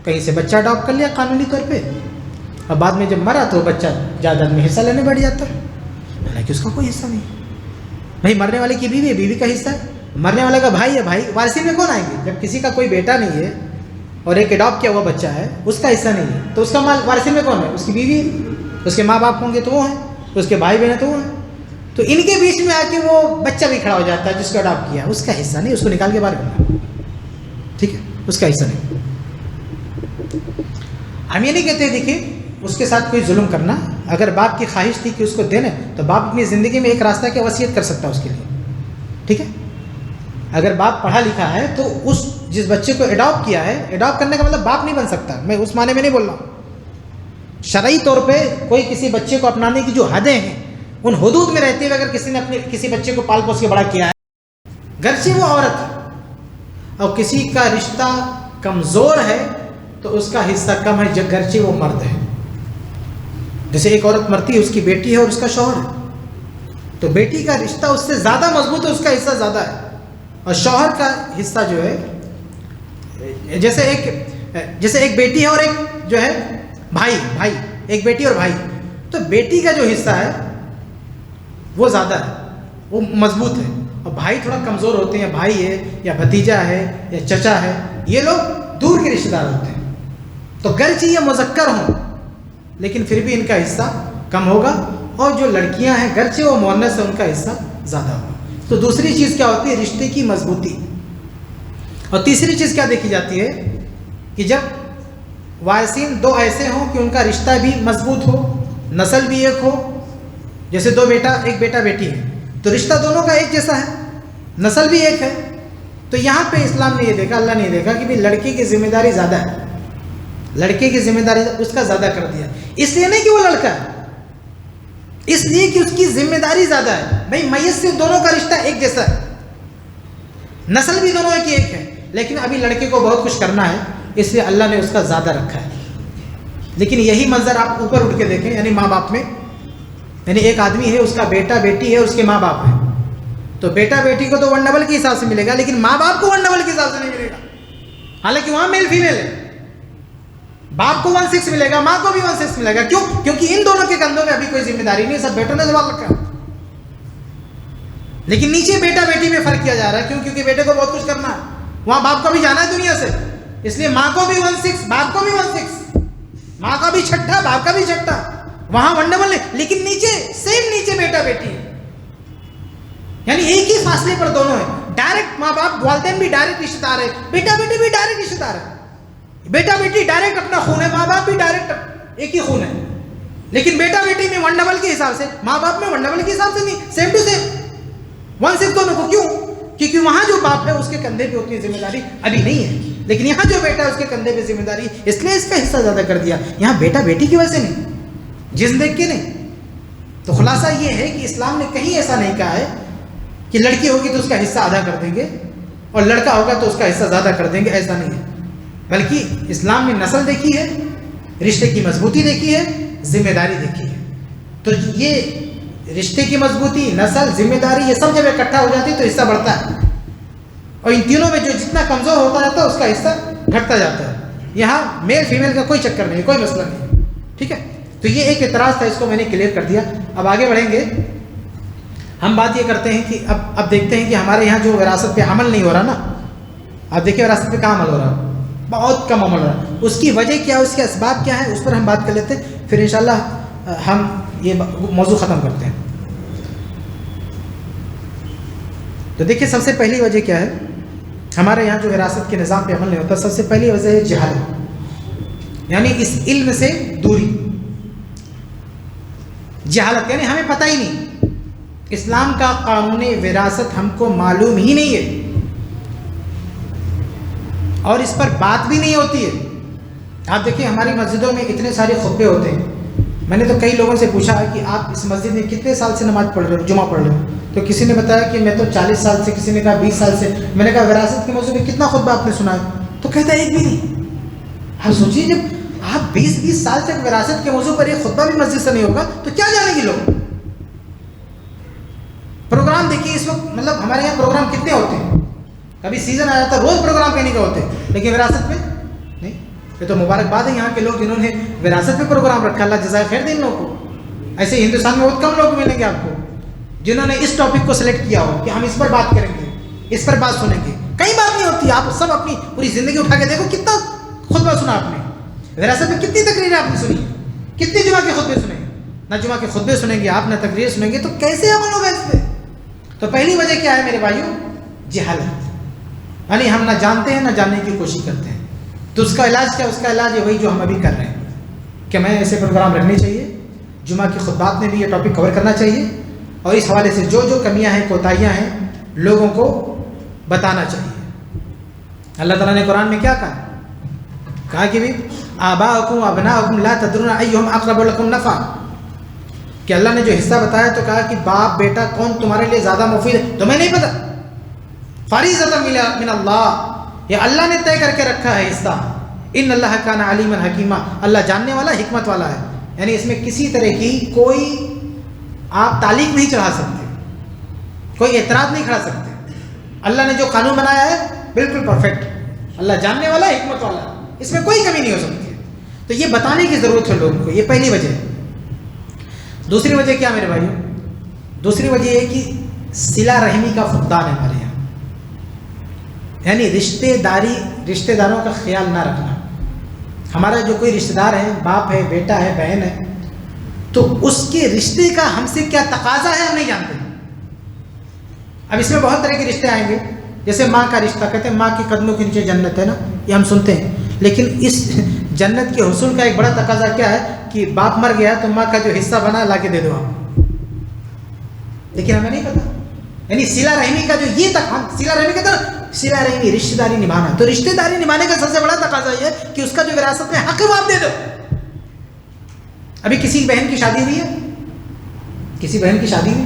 کہیں سے بچہ اڈاپٹ کر لیا قانونی طور پہ، اور بعد میں جب مرا تو بچہ جائیداد میں حصہ لینے بیٹھ جاتا ہے، حالانکہ اس کا کوئی حصہ نہیں۔ بھائی مرنے والے کی بیوی ہے، بیوی کا حصہ ہے، مرنے والے کا بھائی ہے، بھائی، وارثین میں کون آئیں گے؟ جب کسی کا کوئی بیٹا نہیں ہے اور ایک اڈاپٹ کیا ہوا بچہ ہے، اس کا حصہ نہیں ہے، تو اس کا مال وارثین میں کون ہے؟ اس کی بیوی ہے، اس کے ماں باپ ہوں گے تو وہ ہیں، اس کے بھائی بہن ہیں تو وہ ہیں، تو ان کے بیچ میں آ کے وہ بچہ بھی کھڑا ہو جاتا ہے جس کو اڈاپٹ کیا، اس کا حصہ نہیں، اس کو نکال کے باہر کرنا، ٹھیک ہے، اس کا حصہ نہیں۔ ہم یہ نہیں کہتے دیکھیے اس کے ساتھ کوئی ظلم کرنا، اگر باپ کی خواہش تھی کہ اس کو دینا تو باپ اپنی زندگی میں ایک راستہ کیا وصیت کر سکتا ہے اس کے لیے، ٹھیک ہے۔ اگر باپ پڑھا لکھا ہے تو اس جس بچے کو اڈاپٹ کیا ہے، اڈاپٹ کرنے کا مطلب باپ نہیں بن سکتا، میں اس معنی میں نہیں بول رہا ہوں، شرعی طور پہ کوئی کسی بچے کو اپنانے کی جو حدیں ہیں ان حدود میں رہتے ہوئے اگر کسی نے اپنے کسی بچے کو پال پوس کے بڑا کیا ہے، گرچہ وہ عورت ہے اور کسی کا رشتہ کمزور ہے تو اس کا حصہ کم ہے گرچہ وہ مرد ہے۔ جیسے ایک عورت مرتی ہے، اس کی بیٹی ہے اور اس کا شوہر ہے، تو بیٹی کا رشتہ اس سے زیادہ مضبوط ہے، اس کا حصہ زیادہ ہے، اور شوہر کا حصہ جو ہے جیسے ایک بیٹی ہے اور ایک جو ہے بھائی، ایک بیٹی اور بھائی، تو بیٹی کا جو حصہ ہے وہ زیادہ ہے، وہ مضبوط ہے، اور بھائی تھوڑا کمزور ہوتے ہیں، بھائی ہے یا بھتیجا ہے یا چچا ہے، یہ لوگ دور کے رشتہ دار ہوتے ہیں، تو گرچہ یہ مذکر ہوں لیکن پھر بھی ان کا حصہ کم ہوگا، اور جو لڑکیاں ہیں گرچہ وہ مؤنث ہیں ان کا حصہ زیادہ ہوگا۔ تو دوسری چیز کیا ہوتی ہے؟ رشتے کی مضبوطی۔ اور تیسری چیز کیا دیکھی جاتی ہے کہ جب وارثین دو ایسے ہوں کہ ان کا رشتہ بھی مضبوط ہو، نسل بھی ایک ہو، جیسے ایک بیٹا بیٹی ہے تو رشتہ دونوں کا ایک جیسا ہے، نسل بھی ایک ہے، تو یہاں پہ اسلام نے یہ دیکھا، اللہ نے یہ دیکھا کہ لڑکی کی ذمہ داری زیادہ ہے، لڑکے کی ذمہ داری اس کا زیادہ کر دیا، اس لیے نہیں کہ وہ لڑکا ہے، اس لیے کہ اس کی ذمہ داری زیادہ ہے۔ بھائی میت سے دونوں کا رشتہ ایک جیسا ہے، نسل بھی دونوں کی ایک ہے، لیکن ابھی لڑکے کو بہت کچھ کرنا ہے، اس لیے اللہ نے اس کا زیادہ رکھا ہے۔ لیکن یہی منظر آپ اوپر اٹھ کے دیکھیں، یعنی ماں باپ میں، یعنی ایک آدمی ہے، اس کا بیٹا بیٹی ہے، اس کے ماں باپ ہیں، تو بیٹا بیٹی کو تو 1 کے حساب سے ملے گا، لیکن ماں باپ کو 1 کے حساب سے نہیں ملے گا، حالانکہ وہاں میل فیمیل ہے۔ باپ کو 1/6 ملے گا، ماں کو بھی 1/6 ملے گا۔ کیوں؟ کیونکہ ان دونوں کے کندھوں میں ابھی کوئی ذمہ داری نہیں، سب بیٹوں نے سنبھال رکھا ہے۔ لیکن نیچے بیٹا بیٹی میں فرق کیا جا رہا ہے، کیوں؟ کیونکہ بیٹے کو بہت کچھ کرنا ہے، وہاں باپ کو بھی جانا ہے دنیا سے، اس لیے ماں کو بھی 1/6، باپ کو بھی 1/6، ماں کا بھی چھٹا، باپ کا بھی چھٹا، وہاں 1 ہے، لیکن نیچے سیم نیچے بیٹا بیٹی ہے، یعنی ایک ہی فاصلے پر دونوں ہیں۔ ڈائریکٹ ماں باپ والدین بھی ڈائریکٹ رشتہ دار ہے، بیٹا بیٹی بھی ڈائریکٹ رشتہ دار ہے، بیٹا بیٹی ڈائریکٹ اپنا خون ہے، ماں باپ بھی ڈائریکٹ ایک ہی خون ہے، لیکن بیٹا بیٹی میں 1 کے حساب سے، ماں باپ میں 1 کے حساب سے نہیں، سیم ٹو سیم 1/6 دونوں کو۔ کیوں؟ کیونکہ وہاں جو باپ ہے اس کے کندھے پہ اتنی ذمہ داری ابھی نہیں ہے، لیکن یہاں جو بیٹا ہے اس کے کندھے پہ ذمہ داری، اس لیے اس کا حصہ زیادہ کر دیا۔ یہاں بیٹا بیٹی کی وجہ سے نہیں، جسم دیکھ کے نہیں۔ تو خلاصہ یہ ہے کہ اسلام نے کہیں ایسا نہیں کہا ہے کہ لڑکی ہوگی تو اس کا حصہ آدھا کر دیں گے اور لڑکا ہوگا تو اس کا حصہ زیادہ کر دیں گے، ایسا نہیں ہے، بلکہ اسلام نے نسل دیکھی ہے، رشتے کی مضبوطی دیکھی ہے، ذمہ داری دیکھی ہے۔ تو یہ رشتے کی مضبوطی، نسل، ذمہ داری، یہ سب جب اکٹھا ہو جاتی ہے تو حصہ بڑھتا ہے، اور ان تینوں میں جو جتنا کمزور ہوتا جاتا ہے اس کا حصہ گھٹتا جاتا ہے۔ یہاں میل فیمیل کا کوئی چکر نہیں، کوئی مسئلہ نہیں، ٹھیک ہے۔ تو یہ ایک اعتراض تھا، اس کو میں نے کلیئر کر دیا۔ اب آگے بڑھیں گے، ہم بات یہ کرتے ہیں کہ اب دیکھتے ہیں کہ ہمارے یہاں جو وراثت پہ عمل نہیں ہو رہا نا، اب دیکھیں وراثت پہ کہاں عمل ہو رہا ہے، بہت کم عمل ہو رہا ہے۔ اس کی وجہ کیا ہے، اس کے اسباب کیا ہے، اس پر ہم بات کر لیتے ہیں، پھر انشاءاللہ ہم یہ موضوع ختم کرتے ہیں۔ تو دیکھیں سب سے پہلی وجہ کیا ہے، ہمارے یہاں جو وراثت کے نظام پہ عمل نہیں ہوتا، سب سے پہلی وجہ ہے جہالت، یعنی اس علم سے دوری۔ جہالت یعنی ہمیں پتہ ہی نہیں، اسلام کا قانون وراثت ہم کو معلوم ہی نہیں ہے، اور اس پر بات بھی نہیں ہوتی ہے۔ آپ دیکھیں ہماری مسجدوں میں اتنے سارے خطبے ہوتے ہیں، میں نے تو کئی لوگوں سے پوچھا کہ آپ اس مسجد میں کتنے سال سے نماز پڑھ رہے ہو، جمعہ پڑھ رہے ہو، تو کسی نے بتایا کہ میں تو 40 سال سے، کسی نے کہا 20 سال سے۔ میں نے کہا وراثت کے موضوع میں کتنا خطبہ آپ نے سنا ہے؟ تو کہتا ہے ایک بھی نہیں۔ آپ سوچیے جب آپ 20 سال تک وراثت کے موضوع پر ایک خطبہ بھی مسجد سے نہیں ہوگا تو کیا جانیں گے لوگ؟ پروگرام دیکھیے اس وقت، مطلب ہمارے یہاں پروگرام کتنے ہوتے ہیں، کبھی سیزن آ جاتا ہے روز پروگرام کہنے کے ہوتے ہیں، لیکن وراثت پہ نہیں۔ یہ تو مبارکباد ہے یہاں کے لوگ جنہوں نے وراثت پہ پروگرام رکھا، اللہ جزائے خیر دے ان لوگوں کو۔ ایسے ہندوستان میں بہت کم لوگ ملیں گے آپ کو جنہوں نے اس ٹاپک کو سلیکٹ کیا ہو کہ ہم اس پر بات کریں گے، اس پر بات سنیں گے۔ کئی بات نہیں ہوتی، آپ سب اپنی پوری زندگی اٹھا کے دیکھو کتنا خطبہ سنا آپ نے، وراثت میں کتنی تقریریں آپ نے سنی، کتنے جمعہ کے خطبے سنے؟ نہ جمعہ کے خطبے سنیں گے آپ، نہ تقریر سنیں گے، تو کیسے عمل ہوگا اس پہ؟ تو پہلی وجہ کیا ہے میرے بھائیوں؟ جہالت، یعنی ہم نہ جانتے ہیں نہ جاننے کی کوشش کرتے ہیں۔ تو اس کا علاج کیا؟ اس کا علاج ہے وہی جو ہم ابھی کر رہے ہیں کہ میں ایسے پروگرام رکھنے چاہیے، جمعہ کی خطبات میں بھی یہ ٹاپک کور کرنا چاہیے، اور اس حوالے سے جو جو کمیاں ہیں، کوتاہیاں ہیں، لوگوں کو بتانا چاہیے۔ اللہ تعالیٰ نے قرآن میں کیا کہا کہ بھی آباؤکم ابناؤکم لا تدرون ایہم اقرب لکم نفعا، کہ اللہ نے جو حصہ بتایا تو کہا کہ باپ بیٹا کون تمہارے لیے زیادہ مفید ہے تمہیں نہیں پتا، فریضۃ من اللہ، یہ اللہ نے طے کر کے رکھا ہے حصہ۔ ان اللہ کان علیما حکیما، اللہ جاننے والا، حکمت والا ہے، یعنی اس میں کسی طرح کی کوئی آپ تعلیق نہیں چڑھا سکتے، کوئی اعتراض نہیں کھڑا سکتے۔ اللہ نے جو قانون بنایا ہے بالکل پرفیکٹ، اللہ جاننے والا، حکمت والا، اس میں کوئی کمی نہیں ہو سکتی ہے۔ تو یہ بتانے کی ضرورت ہے لوگوں کو، یہ پہلی وجہ ہے۔ دوسری وجہ کیا میرے بھائیوں؟ دوسری وجہ یہ کہ صلہ رحمی کا فقدان ہے ہمارے یہاں، یعنی رشتہ داروں کا خیال نہ رکھنا۔ ہمارا جو کوئی رشتہ دار ہے، باپ ہے، بیٹا ہے، بہن ہے، تو اس کے رشتے کا ہم سے کیا تقاضا ہے ہم نہیں جانتے۔ اب اس میں بہت طرح کے رشتے آئیں گے، جیسے ماں کا رشتہ، کہتے ہیں ماں کے قدموں کے نیچے جنت ہے نا، یہ ہم سنتے ہیں، لیکن اس جنت کے حصول کا ایک بڑا تقاضا کیا ہے کہ باپ مر گیا تو ماں کا جو حصہ بنا لا کے دے دو آپ، لیکن ہمیں نہیں پتا۔ یعنی صلہ رحمی کا جو یہ صلہ رحمی کا تو صلہ رحمی رشتہ داری نبھانا، تو رشتہ داری نبھانے کا سب سے بڑا تقاضا یہ ہے کہ اس کا جو وراثت میں حق ہے وہ آپ دے دو۔ ابھی کسی بہن کی شادی ہوئی ہے، کسی بہن کی شادی ہوئی،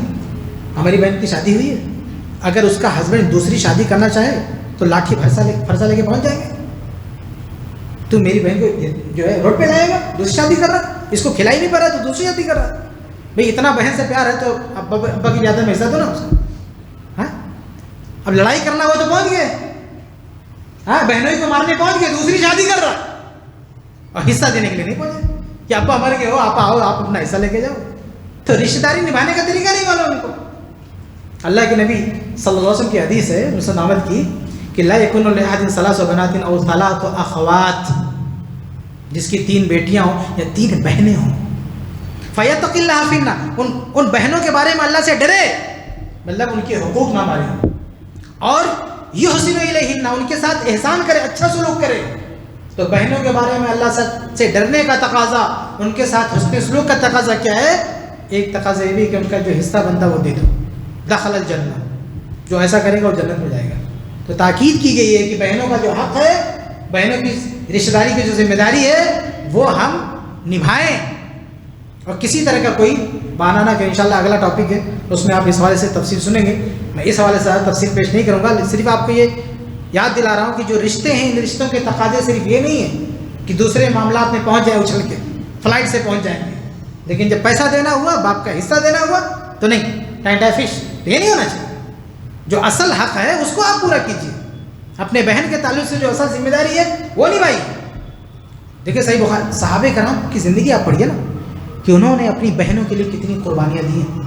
ہماری بہن کی شادی ہوئی ہے، اگر اس کا ہسبینڈ دوسری شادی کرنا چاہے تو لاٹھی فرسا لے کے پہنچ جائیں گے. تو میری بہن کو جو ہے روڈ پہ لائے گا, دوسری شادی کر رہا, اس کو کھلا ہی نہیں پا رہا تو دوسری شادی کر رہا. بھائی اتنا بہن سے پیار ہے تو ابا کی زیادہ میں حصہ دو نا اس کو. ہاں اب لڑائی کرنا ہوا تو پہنچ گئے, ہاں بہنوں کو مارنے پہنچ گئے, دوسری شادی کر رہا اور حصہ دینے کے لیے نہیں پہنچے کہ ابا مر گئے ہو, آپ آؤ, آپ اپنا حصہ لے کے جاؤ. تو رشتے داری نبھانے کا طریقہ نہیں معلوم ان کو. اللہ کے نبی صلی اللہ علیہ وسلم کی حدیث ہے مسند احمد کی کہ لا یکن لأحد ثلاث بنات او ثلاث اخوات, جس کی 3 بیٹیاں ہوں یا 3 بہنیں ہوں, فیتق اللہ فینا, ان بہنوں کے بارے میں اللہ سے ڈرے, مطلب ان کے حقوق نہ مارے, اور یحسن الیہن, ان کے ساتھ احسان کرے, اچھا سلوک کرے. تو بہنوں کے بارے میں اللہ سے ڈرنے کا تقاضا, ان کے ساتھ حسن سلوک کا تقاضا کیا ہے؟ ایک تقاضا یہ بھی کہ ان کا جو حصہ بنتا وہ دے دو. دخل الجنہ, جو ایسا کرے گا وہ جنت میں جائے گا. تو تاکید کی گئی ہے کہ بہنوں کا جو حق ہے, بہنوں کی رشتہ داری کی جو ذمہ داری ہے وہ ہم نبھائیں, اور کسی طرح کا کوئی بہانہ نہ کریں. انشاءاللہ اگلا ٹاپک ہے, اس میں آپ اس حوالے سے تفصیل سنیں گے. میں اس حوالے سے زیادہ تفصیل پیش نہیں کروں گا, صرف آپ کو یہ یاد دلا رہا ہوں کہ جو رشتے ہیں, ان رشتوں کے تقاضے صرف یہ نہیں ہیں کہ دوسرے معاملات میں پہنچ جائے اچھل کے, فلائٹ سے پہنچ جائیں گے, لیکن جب پیسہ دینا ہوا, باپ کا حصہ دینا ہوا تو نہیں, ٹائنٹا فش, یہ نہیں ہونا چاہیے. جو اصل حق ہے اس کو آپ پورا کیجیے, اپنے بہن کے تعلق سے جو اصل ذمہ داری ہے وہ نبھائیے. دیکھیں صحیح بخاری, صحابہ کرام کی زندگی آپ پڑھیے نا کہ انہوں نے اپنی بہنوں کے لیے کتنی قربانیاں دی ہیں.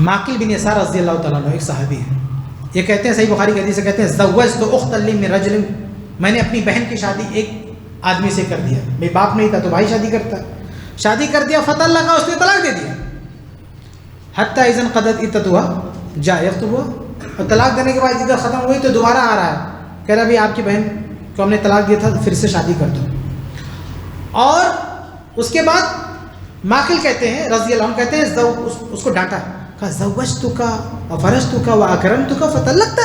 ماقل بن یسار رضی اللہ تعالیٰ عنہ ایک صحابی ہے, یہ کہتے ہیں, صحیح بخاری کی حدیث سے کہتے ہیں, زوجت اخت لی من رجل, میں نے اپنی بہن کی شادی ایک آدمی سے کر دیا. میرے باپ نہیں تھا تو بھائی شادی کرتا, شادی کر دیا, فتح لگا, اس نے طلاق دے دیا. حتی اذن قدت عدتها جاء یخطبها, اور طلاق دینے کے بعد عدت ختم ہوئی تو دوبارہ آ رہا ہے, کہہ رہا بھائی آپ کی بہن کو ہم نے طلاق دیا تھا پھر سے شادی کر دو. اور اس کے بعد ماقل کہتے ہیں رضی اللہ عنہ کہتے ہیں, اس کو ڈانٹا, کہا زوجتک وفرشتک واکرمتک فطلقت,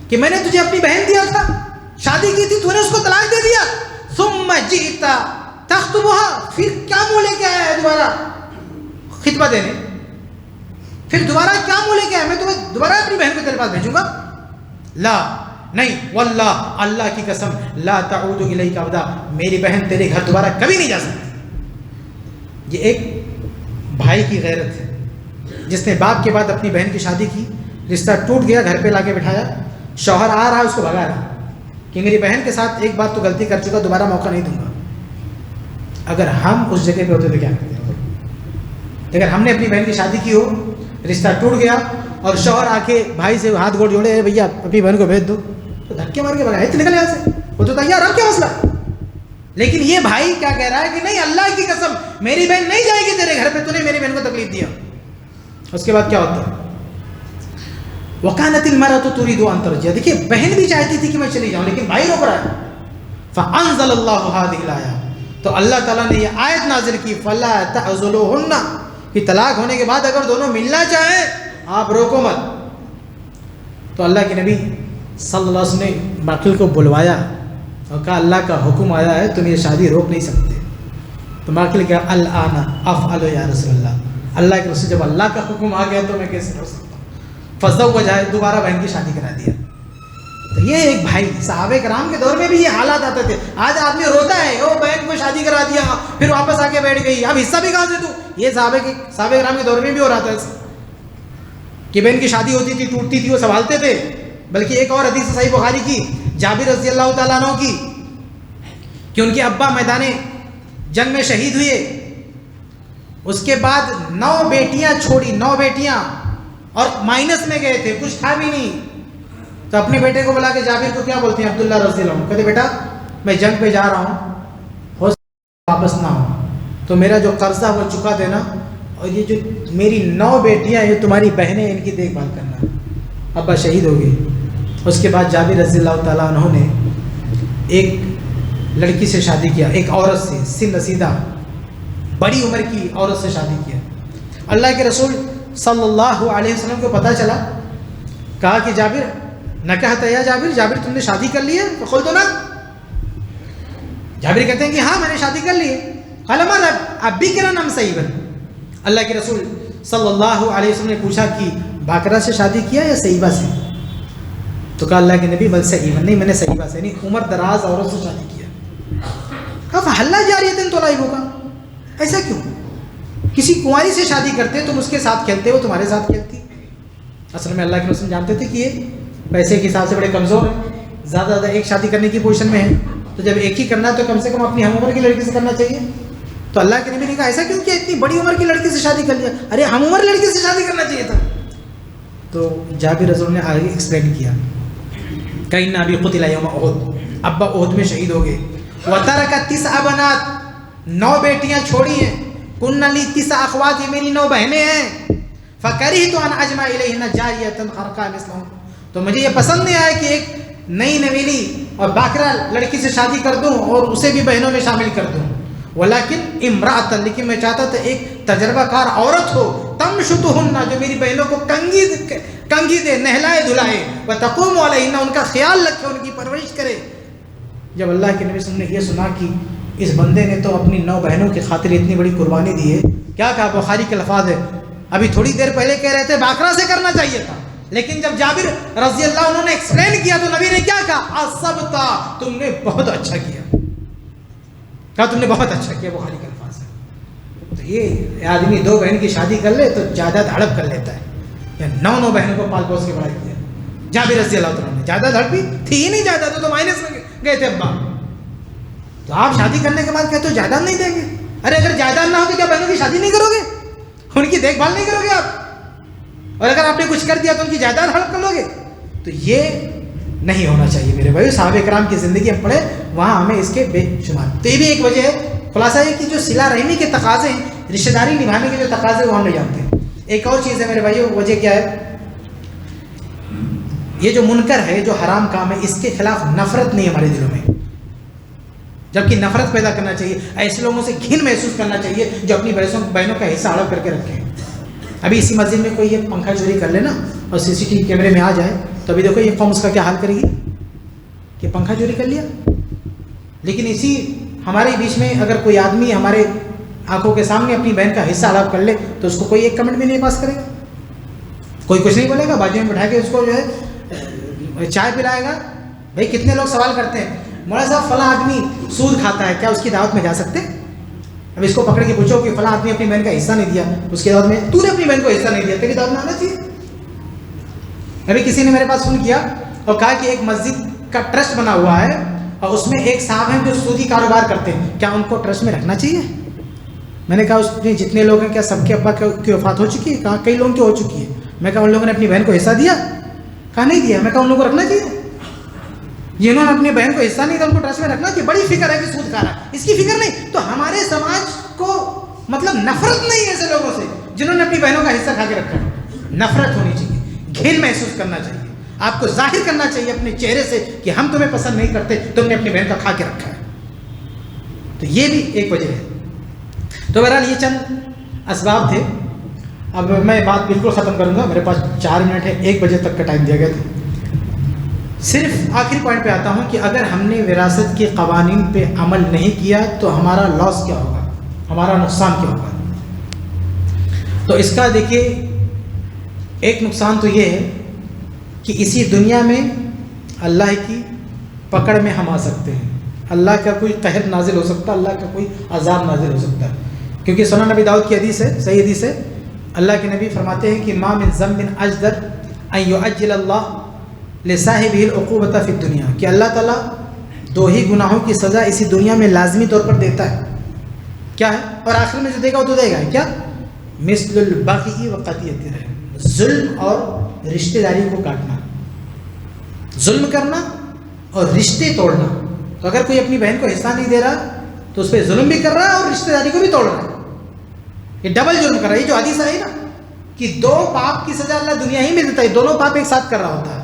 کہ میں نے تجھے اپنی بہن دیا تھا, شادی کی تھی, تو نے اس کو طلاق دے دیا. ثم جئت تخطبها, پھر کیا منہ لے کے آیا ہے دوبارہ خطبہ دینے, پھر دوبارہ کیا منہ لے کے آیا, میں تمہیں دوبارہ اپنی بہن کو تیرے پاس بھیجوں گا؟ لا, نہیں, واللہ, اللہ کی قسم, لا تعود الیک ابدا, میری بہن تیرے گھر دوبارہ کبھی نہیں جا سکتی. یہ ایک بھائی کی غیرت ہے جس نے باپ کے بعد اپنی بہن کی شادی کی, رشتہ ٹوٹ گیا, گھر پہ لا کے بٹھایا, شوہر آ رہا ہے اس کو بھگا رہا کہ میری بہن کے ساتھ ایک بات تو غلطی کر چکا, دوبارہ موقع نہیں دوں گا. اگر ہم اس جگہ پہ ہوتے تو کیا کرتے ہیں؟ اگر ہم نے اپنی بہن کی شادی کی ہو, رشتہ ٹوٹ گیا, اور شوہر آ کے بھائی سے ہاتھ گوڑ جوڑے, بھیا اپنی بہن کو بھیج دو, تو دھکے مار کے بھگا, نکل یہاں سے, وہ تو تیار, اب کیا مسئلہ. لیکن یہ بھائی کیا کہہ رہا ہے کہ نہیں, اللہ کی قسم میری بہن نہیں جائے گی تیرے گھر پہ, تو نے میری بہن کو تکلیف دیا. اس کے بعد کیا ہوتا ہے؟ وَكَانَتِ الْمَرْأَةُ تُرِيدُ أَن تَرْجِعَ, دیکھیے بہن بھی چاہتی تھی کہ میں چلی جاؤں, لیکن بھائی روک رہا ہے. فَأَنزَلَ اللَّهُ هَذِهِ الْآيَةَ, تو اللہ تعالیٰ نے یہ آیت نازل کی, فَلَا تَعْزُلُوهُنَّ, کہ طلاق ہونے کے بعد اگر دونوں ملنا چاہیں آپ روکو مت. تو اللہ کے نبی صلی اللہ علیہ وسلم نے ماقل کو بلوایا اور کہا اللہ کا حکم آیا ہے, تم یہ شادی روک نہیں سکتے. تو ماقل کہا الآن افعل یا رسول اللہ, اللہ کے رسول جب اللہ کا حکم آ گیا تو میں کیسے روک سکتا ہوں. فزوجہ, دوبارہ بہن کی شادی کرا دیا. تو یہ ایک بھائی, صحابہ کرام کے دور میں بھی یہ حالات آتے تھے. آج آدمی روتا ہے, او بہن کو شادی کرا دیا, پھر واپس آ کے بیٹھ گئی, اب حصہ بھی کہاں سے دوں. یہ صحابہ کرام کے دور میں بھی ہو رہا تھا ایسا کہ بہن کی شادی ہوتی تھی, ٹوٹتی تھی, وہ سنبھالتے تھے. بلکہ ایک اور حدیث صحیح بخاری کی, جابر رضی اللہ تعالیٰ عنہ کی, کہ ان کے ابا میدان جنگ میں شہید ہوئے, اس کے بعد 9 بیٹیاں چھوڑی, 9 بیٹیاں, اور مائنس میں گئے تھے, کچھ تھا بھی نہیں. تو اپنے بیٹے کو بلا کے جابر کو کیا بولتے ہیں, عبداللہ رضی اللہ عنہ, کہتے بیٹا میں جنگ پہ جا رہا ہوں, ہو واپس نہ ہو, تو میرا جو قرضہ وہ چکا دینا, اور یہ جو میری 9 بیٹیاں, یہ تمہاری بہنیں, ان کی دیکھ بھال کرنا. ابا شہید ہو گئے. اس کے بعد جابر رضی اللہ تعالیٰ عنہ نے ایک لڑکی سے شادی کیا, ایک عورت سے, سن رسیدہ بڑی عمر کی عورت سے شادی کیا. اللہ کے رسول صلی اللہ علیہ وسلم کو پتہ چلا, کہا کہ جابر نکاح یا جابر, جابر تم نے شادی کر لی ہے؟ فقلت نا, جابر کہتے ہیں کہ ہاں میں نے شادی کر لی ہے. قال ماذا ابکرا ام سیبا, اللہ کے رسول صلی اللہ علیہ وسلم نے پوچھا کہ باقرہ سے شادی کیا یا صحیبہ سے؟ تو کہا اللہ کے نبی بل صحیبہ، نہیں میں نے صحیبہ سے نہیں، عمر دراز عورت سے شادی کیا۔ کہا فحلّا جاریۃ طلائبکا، ایسا کیوں؟ کسی کنواری سے شادی کرتے تم اس کے ساتھ کھیلتے ہو، تمہارے ساتھ کھیلتی۔ اصل میں اللہ کے رسول جانتے تھے کہ یہ پیسے کے حساب سے بڑے کمزور ہیں، زیادہ زیادہ ایک شادی کرنے کی پوزیشن میں ہے، تو جب ایک ہی کرنا ہے تو کم سے کم اپنی ہم عمر کی لڑکی سے کرنا چاہیے۔ تو اللہ کے نبی نے کہا ایسا کیوں کہ اتنی بڑی عمر کی لڑکی سے شادی کر لیا؟ ارے ہم عمر لڑکی سے شادی کرنا چاہیے تھا۔ تو جابر رضی اللہ نے آگے ایکسپلین کیا کہ ان ابی قتل یوم احد، ابا احد میں شہید ہو گئے، وترک 9 بنات، 9 بیٹیاں چھوڑی ہیں، کن لی 9 اخوات، یہ میری 9 بہنیں ہیں، فکرہت ان اجمع الیہن جاریۃ خرقا مثلہم، تو مجھے یہ پسند نہیں آیا کہ ایک نئی نویلی اور باکرہ لڑکی سے شادی کر دوں اور اسے بھی بہنوں میں شامل کر دوں، ولیکن امرأۃ، لیکن میں چاہتا تھا ایک تجربہ کار عورت ہو، تمشطہن، جو میری بہنوں کو کنگھی دے، نہلائے دھلائے، وتقوم علیہن، ان کا خیال رکھے، ان کی پرورش کرے۔ جب اللہ کے نبی صلی اللہ علیہ وسلم نے یہ سنا کہ اس بندے نے تو اپنی 9 بہنوں کی خاطر اتنی بڑی قربانی دی ہے، کیا کہا؟ بخاری کے الفاظ ہے، ابھی تھوڑی دیر پہلے کہہ رہے تھے باقرہ سے کرنا چاہیے تھا، لیکن جب جابر رضی اللہ عنہ نے ایکسپلین کیا تو نبی نے کیا کہا؟ اصبتا، تم نے بہت اچھا کیا، کہا تم نے بہت اچھا کیا، بخاری کے الفاظ ہے۔ تو یہ آدمی 2 بہن کی شادی کر لے تو جائیداد ہڑپ کر لیتا ہے، یا 9 بہنوں کو پال پوس کے بڑا کیا۔ جابر رضی اللہ عنہ نے جائیداد ہڑپی تھی ہی نہیں، جائیداد تو مائنس میں گئے تھے ابا، تو آپ شادی کرنے کے بعد کہتے ہو جائیداد نہیں دیں گے؟ ارے اگر جائیداد نہ ہو تو کیا بہنوں کی شادی نہیں کرو گے؟ ان کی دیکھ بھال نہیں کرو گے آپ؟ اور اگر آپ نے کچھ کر دیا تو ان کی جائیداد ہڑپ کر لو گے؟ تو یہ نہیں ہونا چاہیے میرے بھائی۔ صحابہ کرام کی زندگی ہم پڑھے، وہاں ہمیں اس کے بے شمار، تو یہ بھی ایک وجہ ہے۔ خلاصہ یہ کہ جو صلہ رحمی کے تقاضے ہیں، رشتہ داری نبھانے کے جو تقاضے وہ ہم نہیں جانتے ہیں۔ ایک اور چیز ہے میرے بھائیو، وجہ کیا ہے؟ یہ جو منکر ہے، جو حرام کام ہے، اس کے خلاف نفرت نہیں ہمارے دلوں میں، جبکہ نفرت پیدا کرنا چاہیے، ایسے لوگوں سے گھن محسوس کرنا چاہیے جو اپنی بہنوں کا حصہ ہڑپ کر کے رکھیں۔ ابھی اسی مسجد میں کوئی یہ پنکھا چوری کر لے نا اور CCTV کیمرے میں آ جائے تو ابھی دیکھو یہ قوم اس کا کیا حال کرے گی کہ پنکھا چوری کر لیا۔ لیکن اسی ہمارے بیچ میں اگر کوئی آدمی ہمارے آنکھوں کے سامنے اپنی بہن کا حصہ ہڑپ کر لے تو اس کو کوئی ایک کمنٹ بھی نہیں پاس کرے گا، کوئی کچھ نہیں بولے گا، بازو میں بٹھا کے اس کو جو ہے چائے پلائے گا۔ بھائی کتنے لوگ سوال کرتے ہیں مولانا صاحب فلاں آدمی سود کھاتا ہے، کیا اس کی دعوت میں جا سکتے؟ اب اس کو پکڑ کے پوچھو کہ فلاں آدمی اپنی بہن کا حصہ نہیں دیا، اس کی دعوت میں، تو نے اپنی بہن کو حصہ نہیں دیا، تیری دعوت میں آنا چاہیے۔ ابھی کسی نے میرے پاس فون کیا اور کہا کہ ایک مسجد کا ٹرسٹ بنا ہوا ہے اور اس میں ایک صاحب ہیں جو سودی کاروبار کرتے ہیں، کیا ان کو ٹرسٹ میں رکھنا چاہیے؟ میں نے کہا اس میں جتنے لوگ ہیں کیا سب کے ابا کی وفات ہو چکی ہے؟ کہا کئی لوگوں کی ہو چکی ہے۔ میں کہا ان لوگوں نے اپنی بہن کو حصہ دیا؟ کہا نہیں دیا۔ میں کہا ان لوگوں کو رکھنا چاہیے؟ جنہوں نے اپنی بہن کو حصہ نہیں دیا ان کو ٹرسٹ میں رکھنا چاہیے۔ بڑی فکر ہے کہ سود کھا رہا ہے، اس کی فکر نہیں۔ تو ہمارے سماج کو مطلب نفرت نہیں ہے ایسے لوگوں سے جنہوں نے اپنی بہنوں کا حصہ کھا کے رکھا ہے۔ نفرت ہونی چاہیے، گھن محسوس کرنا چاہیے، آپ کو ظاہر کرنا چاہیے اپنے چہرے سے کہ ہم تمہیں پسند نہیں کرتے، تم نے اپنی بہن کا کھا کے رکھا ہے۔ تو یہ بھی ایک وجہ ہے۔ تو بہرحال یہ چند اسباب تھے۔ اب میں بات بالکل ختم کروں گا، میرے پاس 4 منٹ ہے، 1 بجے تک کا ٹائم دیا گیا تھا۔ صرف آخری پوائنٹ پہ آتا ہوں کہ اگر ہم نے وراثت کے قوانین پہ عمل نہیں کیا تو ہمارا لاس کیا ہوگا، ہمارا نقصان کیا ہوگا۔ تو اس کا دیکھیے ایک نقصان تو یہ ہے کہ اسی دنیا میں اللہ کی پکڑ میں ہم آ سکتے ہیں، اللہ کا کوئی قہر نازل ہو سکتا ہے، اللہ کا کوئی عذاب نازل ہو سکتا ہے۔ کیونکہ سنن نبی داؤد کی حدیث ہے، صحیح حدیث ہے، اللہ کے نبی فرماتے ہیں کہ ما من ذنب اجدر ان یعجل اللہ لصاحبہ العقوبۃ فی الدنیا، کہ اللہ تعالیٰ 2 ہی گناہوں کی سزا اسی دنیا میں لازمی طور پر دیتا ہے۔ کیا ہے؟ اور آخر میں جو دے گا وہ تو دے گا، کیا؟ مثل البغی و قطیعۃ الرحم، ظلم اور رشتہ داری کو کاٹنا، ظلم کرنا اور رشتے توڑنا۔ تو اگر کوئی اپنی بہن کو حصہ نہیں دے رہا تو اس پہ ظلم بھی کر رہا ہے اور رشتہ داری کو بھی توڑ رہا ہے، یہ ڈبل جرم کر رہا ہے۔ یہ جو حدیث آئی نا کہ 2 پاپ کی سزا اللہ دنیا ہی میں دیتا ہے، دونوں پاپ ایک ساتھ کر رہا ہوتا ہے،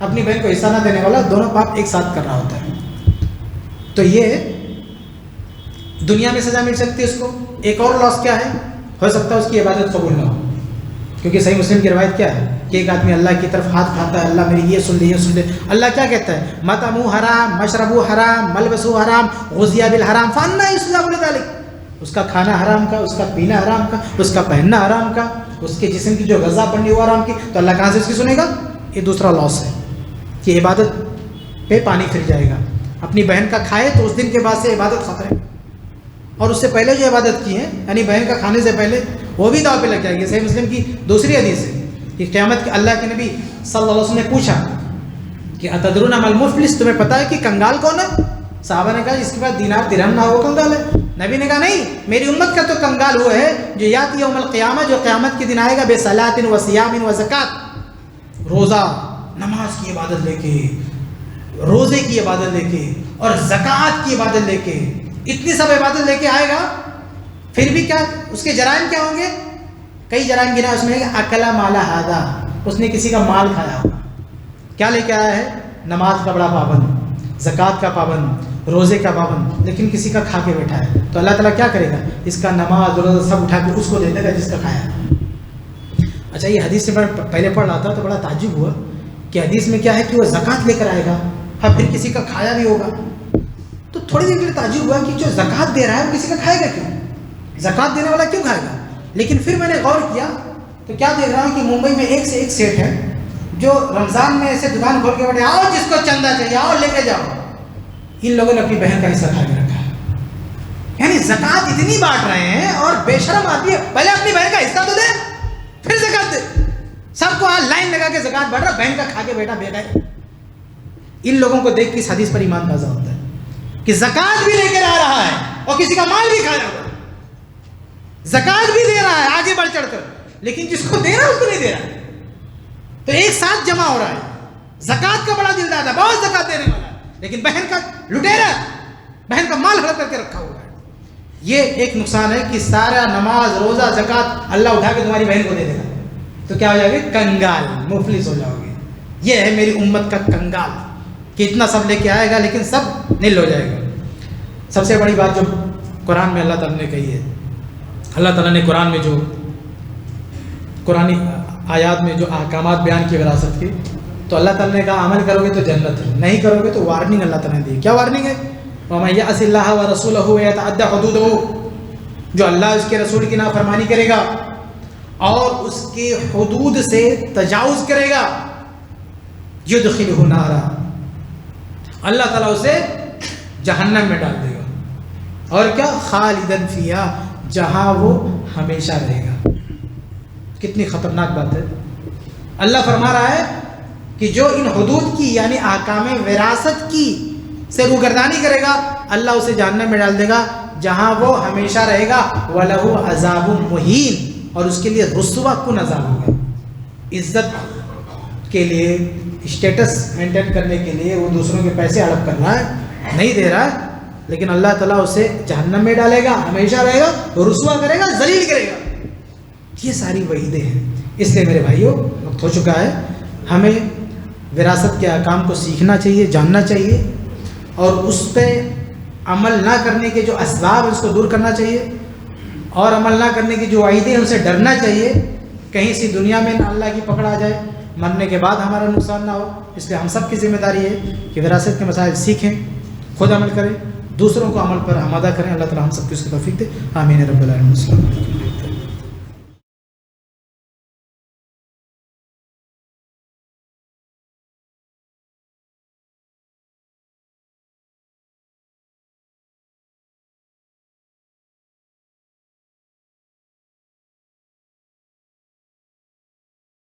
اپنی بہن کو حصہ نہ دینے والا دونوں پاپ ایک ساتھ کر رہا ہوتا ہے۔ تو یہ دنیا میں سزا مل سکتی ہے اس کو۔ ایک اور لاس کیا ہے؟ ہو سکتا ہے اس کی عبادت قبول نہ ہو، کیونکہ صحیح مسلم کی روایت کیا ہے کہ ایک آدمی اللہ کی طرف ہاتھ کھاتا ہے، اللہ میری یہ سن لے یہ سن لے، اللہ کیا کہتا ہے؟ مطعمو حرام، مشربو حرام، ملبسو حرام، غذی بالحرام فانا یستجاب لذلک، اس کا کھانا حرام کا، اس کا پینا حرام کا، اس کا پہننا حرام کا، اس کے جسم کی جو غذا بنی وہ حرام کی، تو اللہ کہاں سے اس کی سنے گا؟ یہ دوسرا لاس ہے کہ عبادت پہ پانی پھر جائے گا. اپنی بہن کا کھائے تو اس دن کے بعد سے عبادت خطرے، اور اس سے پہلے جو عبادت کی ہے یعنی بہن کا کھانے سے پہلے وہ بھی داؤ پہ لگ جائے گی. صحیح مسلم کی دوسری حدیث ہے کہ قیامت کے اللہ کے نبی صلی اللہ علیہ وسلم نے پوچھا کہ اتدرون ما المفلس، تمہیں پتہ ہے کہ کنگال کون ہے؟ صحابہ نے کہا اس کے بعد دینار درہم نہ ہو کنگال ہے. نبی نے کہا نہیں، میری امت کا تو کنگال وہ ہے جو یاتی یوم القیامہ، جو قیامت کے دن آئے گا بے صلاۃ و صیام و زکات، روزہ نماز کی عبادت لے کے، روزے کی عبادت لے کے اور زکوٰۃ کی عبادت لے کے، اتنی سب عبادت لے کے آئے گا. پھر بھی کیا اس کے جرائم کیا ہوں گے؟ کئی جرائم گنا اس میں، اکلا مالا ہادا، اس نے کسی کا مال کھایا ہوگا. کیا لے کے آیا ہے؟ نماز کا بڑا پابند، زکوٰۃ کا پابند، روزے کا پابند، لیکن کسی کا کھا کے بیٹھا ہے. تو اللہ تعالیٰ کیا کرے گا؟ اس کا نماز روزہ سب اٹھا کے اس کو دے دے گا جس کا کھایا. اچھا، یہ حدیث سے پہلے پڑھ رہا تھا تو بڑا تعجب ہوا کہ حدیث میں کیا ہے کہ وہ زکوٰۃ لے کر آئے گا، ہاں پھر کسی کا کھایا بھی ہوگا. تو تھوڑی دیر کے لیے تعجب ہوا کہ جو زکوٰۃ دے رہا ہے وہ کسی کا کھائے گا کیوں؟ زکوٰۃ دینے والا کیوں کھائے گا؟ لیکن پھر میں نے غور کیا تو کیا دیکھ رہا ہوں کہ ممبئی میں ایک سے ایک سیٹ ہے جو رمضان میں ایسے دکان کھول کے بیٹھے، آؤ جس کو چندہ چاہیے آؤ لے کے جاؤ. ان لوگوں نے اپنی بہن کا حصہ کھا کے رکھا ہے. یعنی زکوٰۃ اتنی بانٹ رہے ہیں اور بے شرم آتی ہے، پہلے اپنی بہن کا حصہ تو دے پھر زکوٰۃ دے. سب کو لائن لگا کے زکوٰۃ بانٹ رہا، بہن کا کھا کے بیٹھا بے غیر. ان لوگوں کو دیکھ کے اس حدیث پر ایمان تازہ ہوتا ہے کہ زکوٰۃ بھی لے کے آ رہا ہے اور کسی کا مال بھی کھا رہا ہے، زکوٰۃ بھی دے رہا ہے آگے بڑھ چڑھ کر، لیکن جس کو دے رہا ہے اس کو نہیں دے رہا ہے. تو ایک ساتھ جمع ہو رہا ہے. زکوٰۃ کا بڑا دلدار ہے، بہت زکوٰۃ دینے والا ہے، لیکن بہن کا لٹیرا، بہن کا مال ہڑپ کر کے رکھا ہوا ہے. یہ ایک نقصان ہے کہ سارا نماز روزہ زکوٰۃ اللہ اٹھا کے تمہاری بہن کو دے دے گا تو کیا ہو جائے گے؟ کنگال، مفلس ہو جاؤ گے. یہ ہے میری امت کا کنگال کہ اتنا سب لے کے آئے گا لیکن سب نل ہو جائے گا. سب سے بڑی بات جو قرآن میں اللہ تعالیٰ نے کہی ہے، اللہ تعالیٰ نے قرآن میں جو قرآنی آیات میں جو احکامات بیان کیے وراثت کے، تو اللہ تعالیٰ نے کہا عمل کرو گے تو جنت ہے، نہیں کرو گے تو وارننگ اللہ تعالیٰ نے دی. کیا وارننگ ہے؟ وَمَن يَعْصِ اللَّهَ وَرَسُولَهُ وَيَتَعَدَّ حُدُودَهُ، جو اللہ اس کے رسول کی نافرمانی کرے گا اور اس کے حدود سے تجاوز کرے گا، يُدْخِلْهُ نَارًا، اللہ تعالیٰ اسے جہنم میں ڈال دے گا. اور کیا؟ خالداً فیہا، جہاں وہ ہمیشہ رہے گا. کتنی خطرناک بات ہے. اللہ فرما رہا ہے کہ جو ان حدود کی یعنی احکام وراثت کی سے روگردانی کرے گا اللہ اسے جہنم میں ڈال دے گا جہاں وہ ہمیشہ رہے گا. وَلَهُ عَذَابٌ مُهِينٌ، اور اس کے لیے رسوا کن عذاب ہوگا. عزت کے لیے، اسٹیٹس مینٹین کرنے کے لیے وہ دوسروں کے پیسے ہڑپ کر رہا ہے، نہیں دے رہا ہے، لیکن اللہ تعالیٰ اسے جہنم میں ڈالے گا، ہمیشہ رہے گا، رسوا کرے گا، ذلیل کرے گا. یہ ساری وعیدیں ہیں. اس لیے میرے بھائیوں وقت ہو چکا ہے، ہمیں وراثت کے احکام کو سیکھنا چاہیے، جاننا چاہیے، اور اس پہ عمل نہ کرنے کے جو اسباب ہیں اس کو دور کرنا چاہیے، اور عمل نہ کرنے کی جو وعیدیں ہیں ان سے ڈرنا چاہیے. کہیں سی دنیا میں نہ اللہ کی پکڑ آ جائے، مرنے کے بعد ہمارا نقصان نہ ہو. اس لیے ہم سب کی ذمہ داری ہے کہ وراثت کے مسائل سیکھیں، خود عمل کریں، دوسروں کو عمل پر آمادہ کریں. اللہ تعالیٰ ہم سب کی اس کی توفیق دے. آمین رب العالمین. السلام علیکم.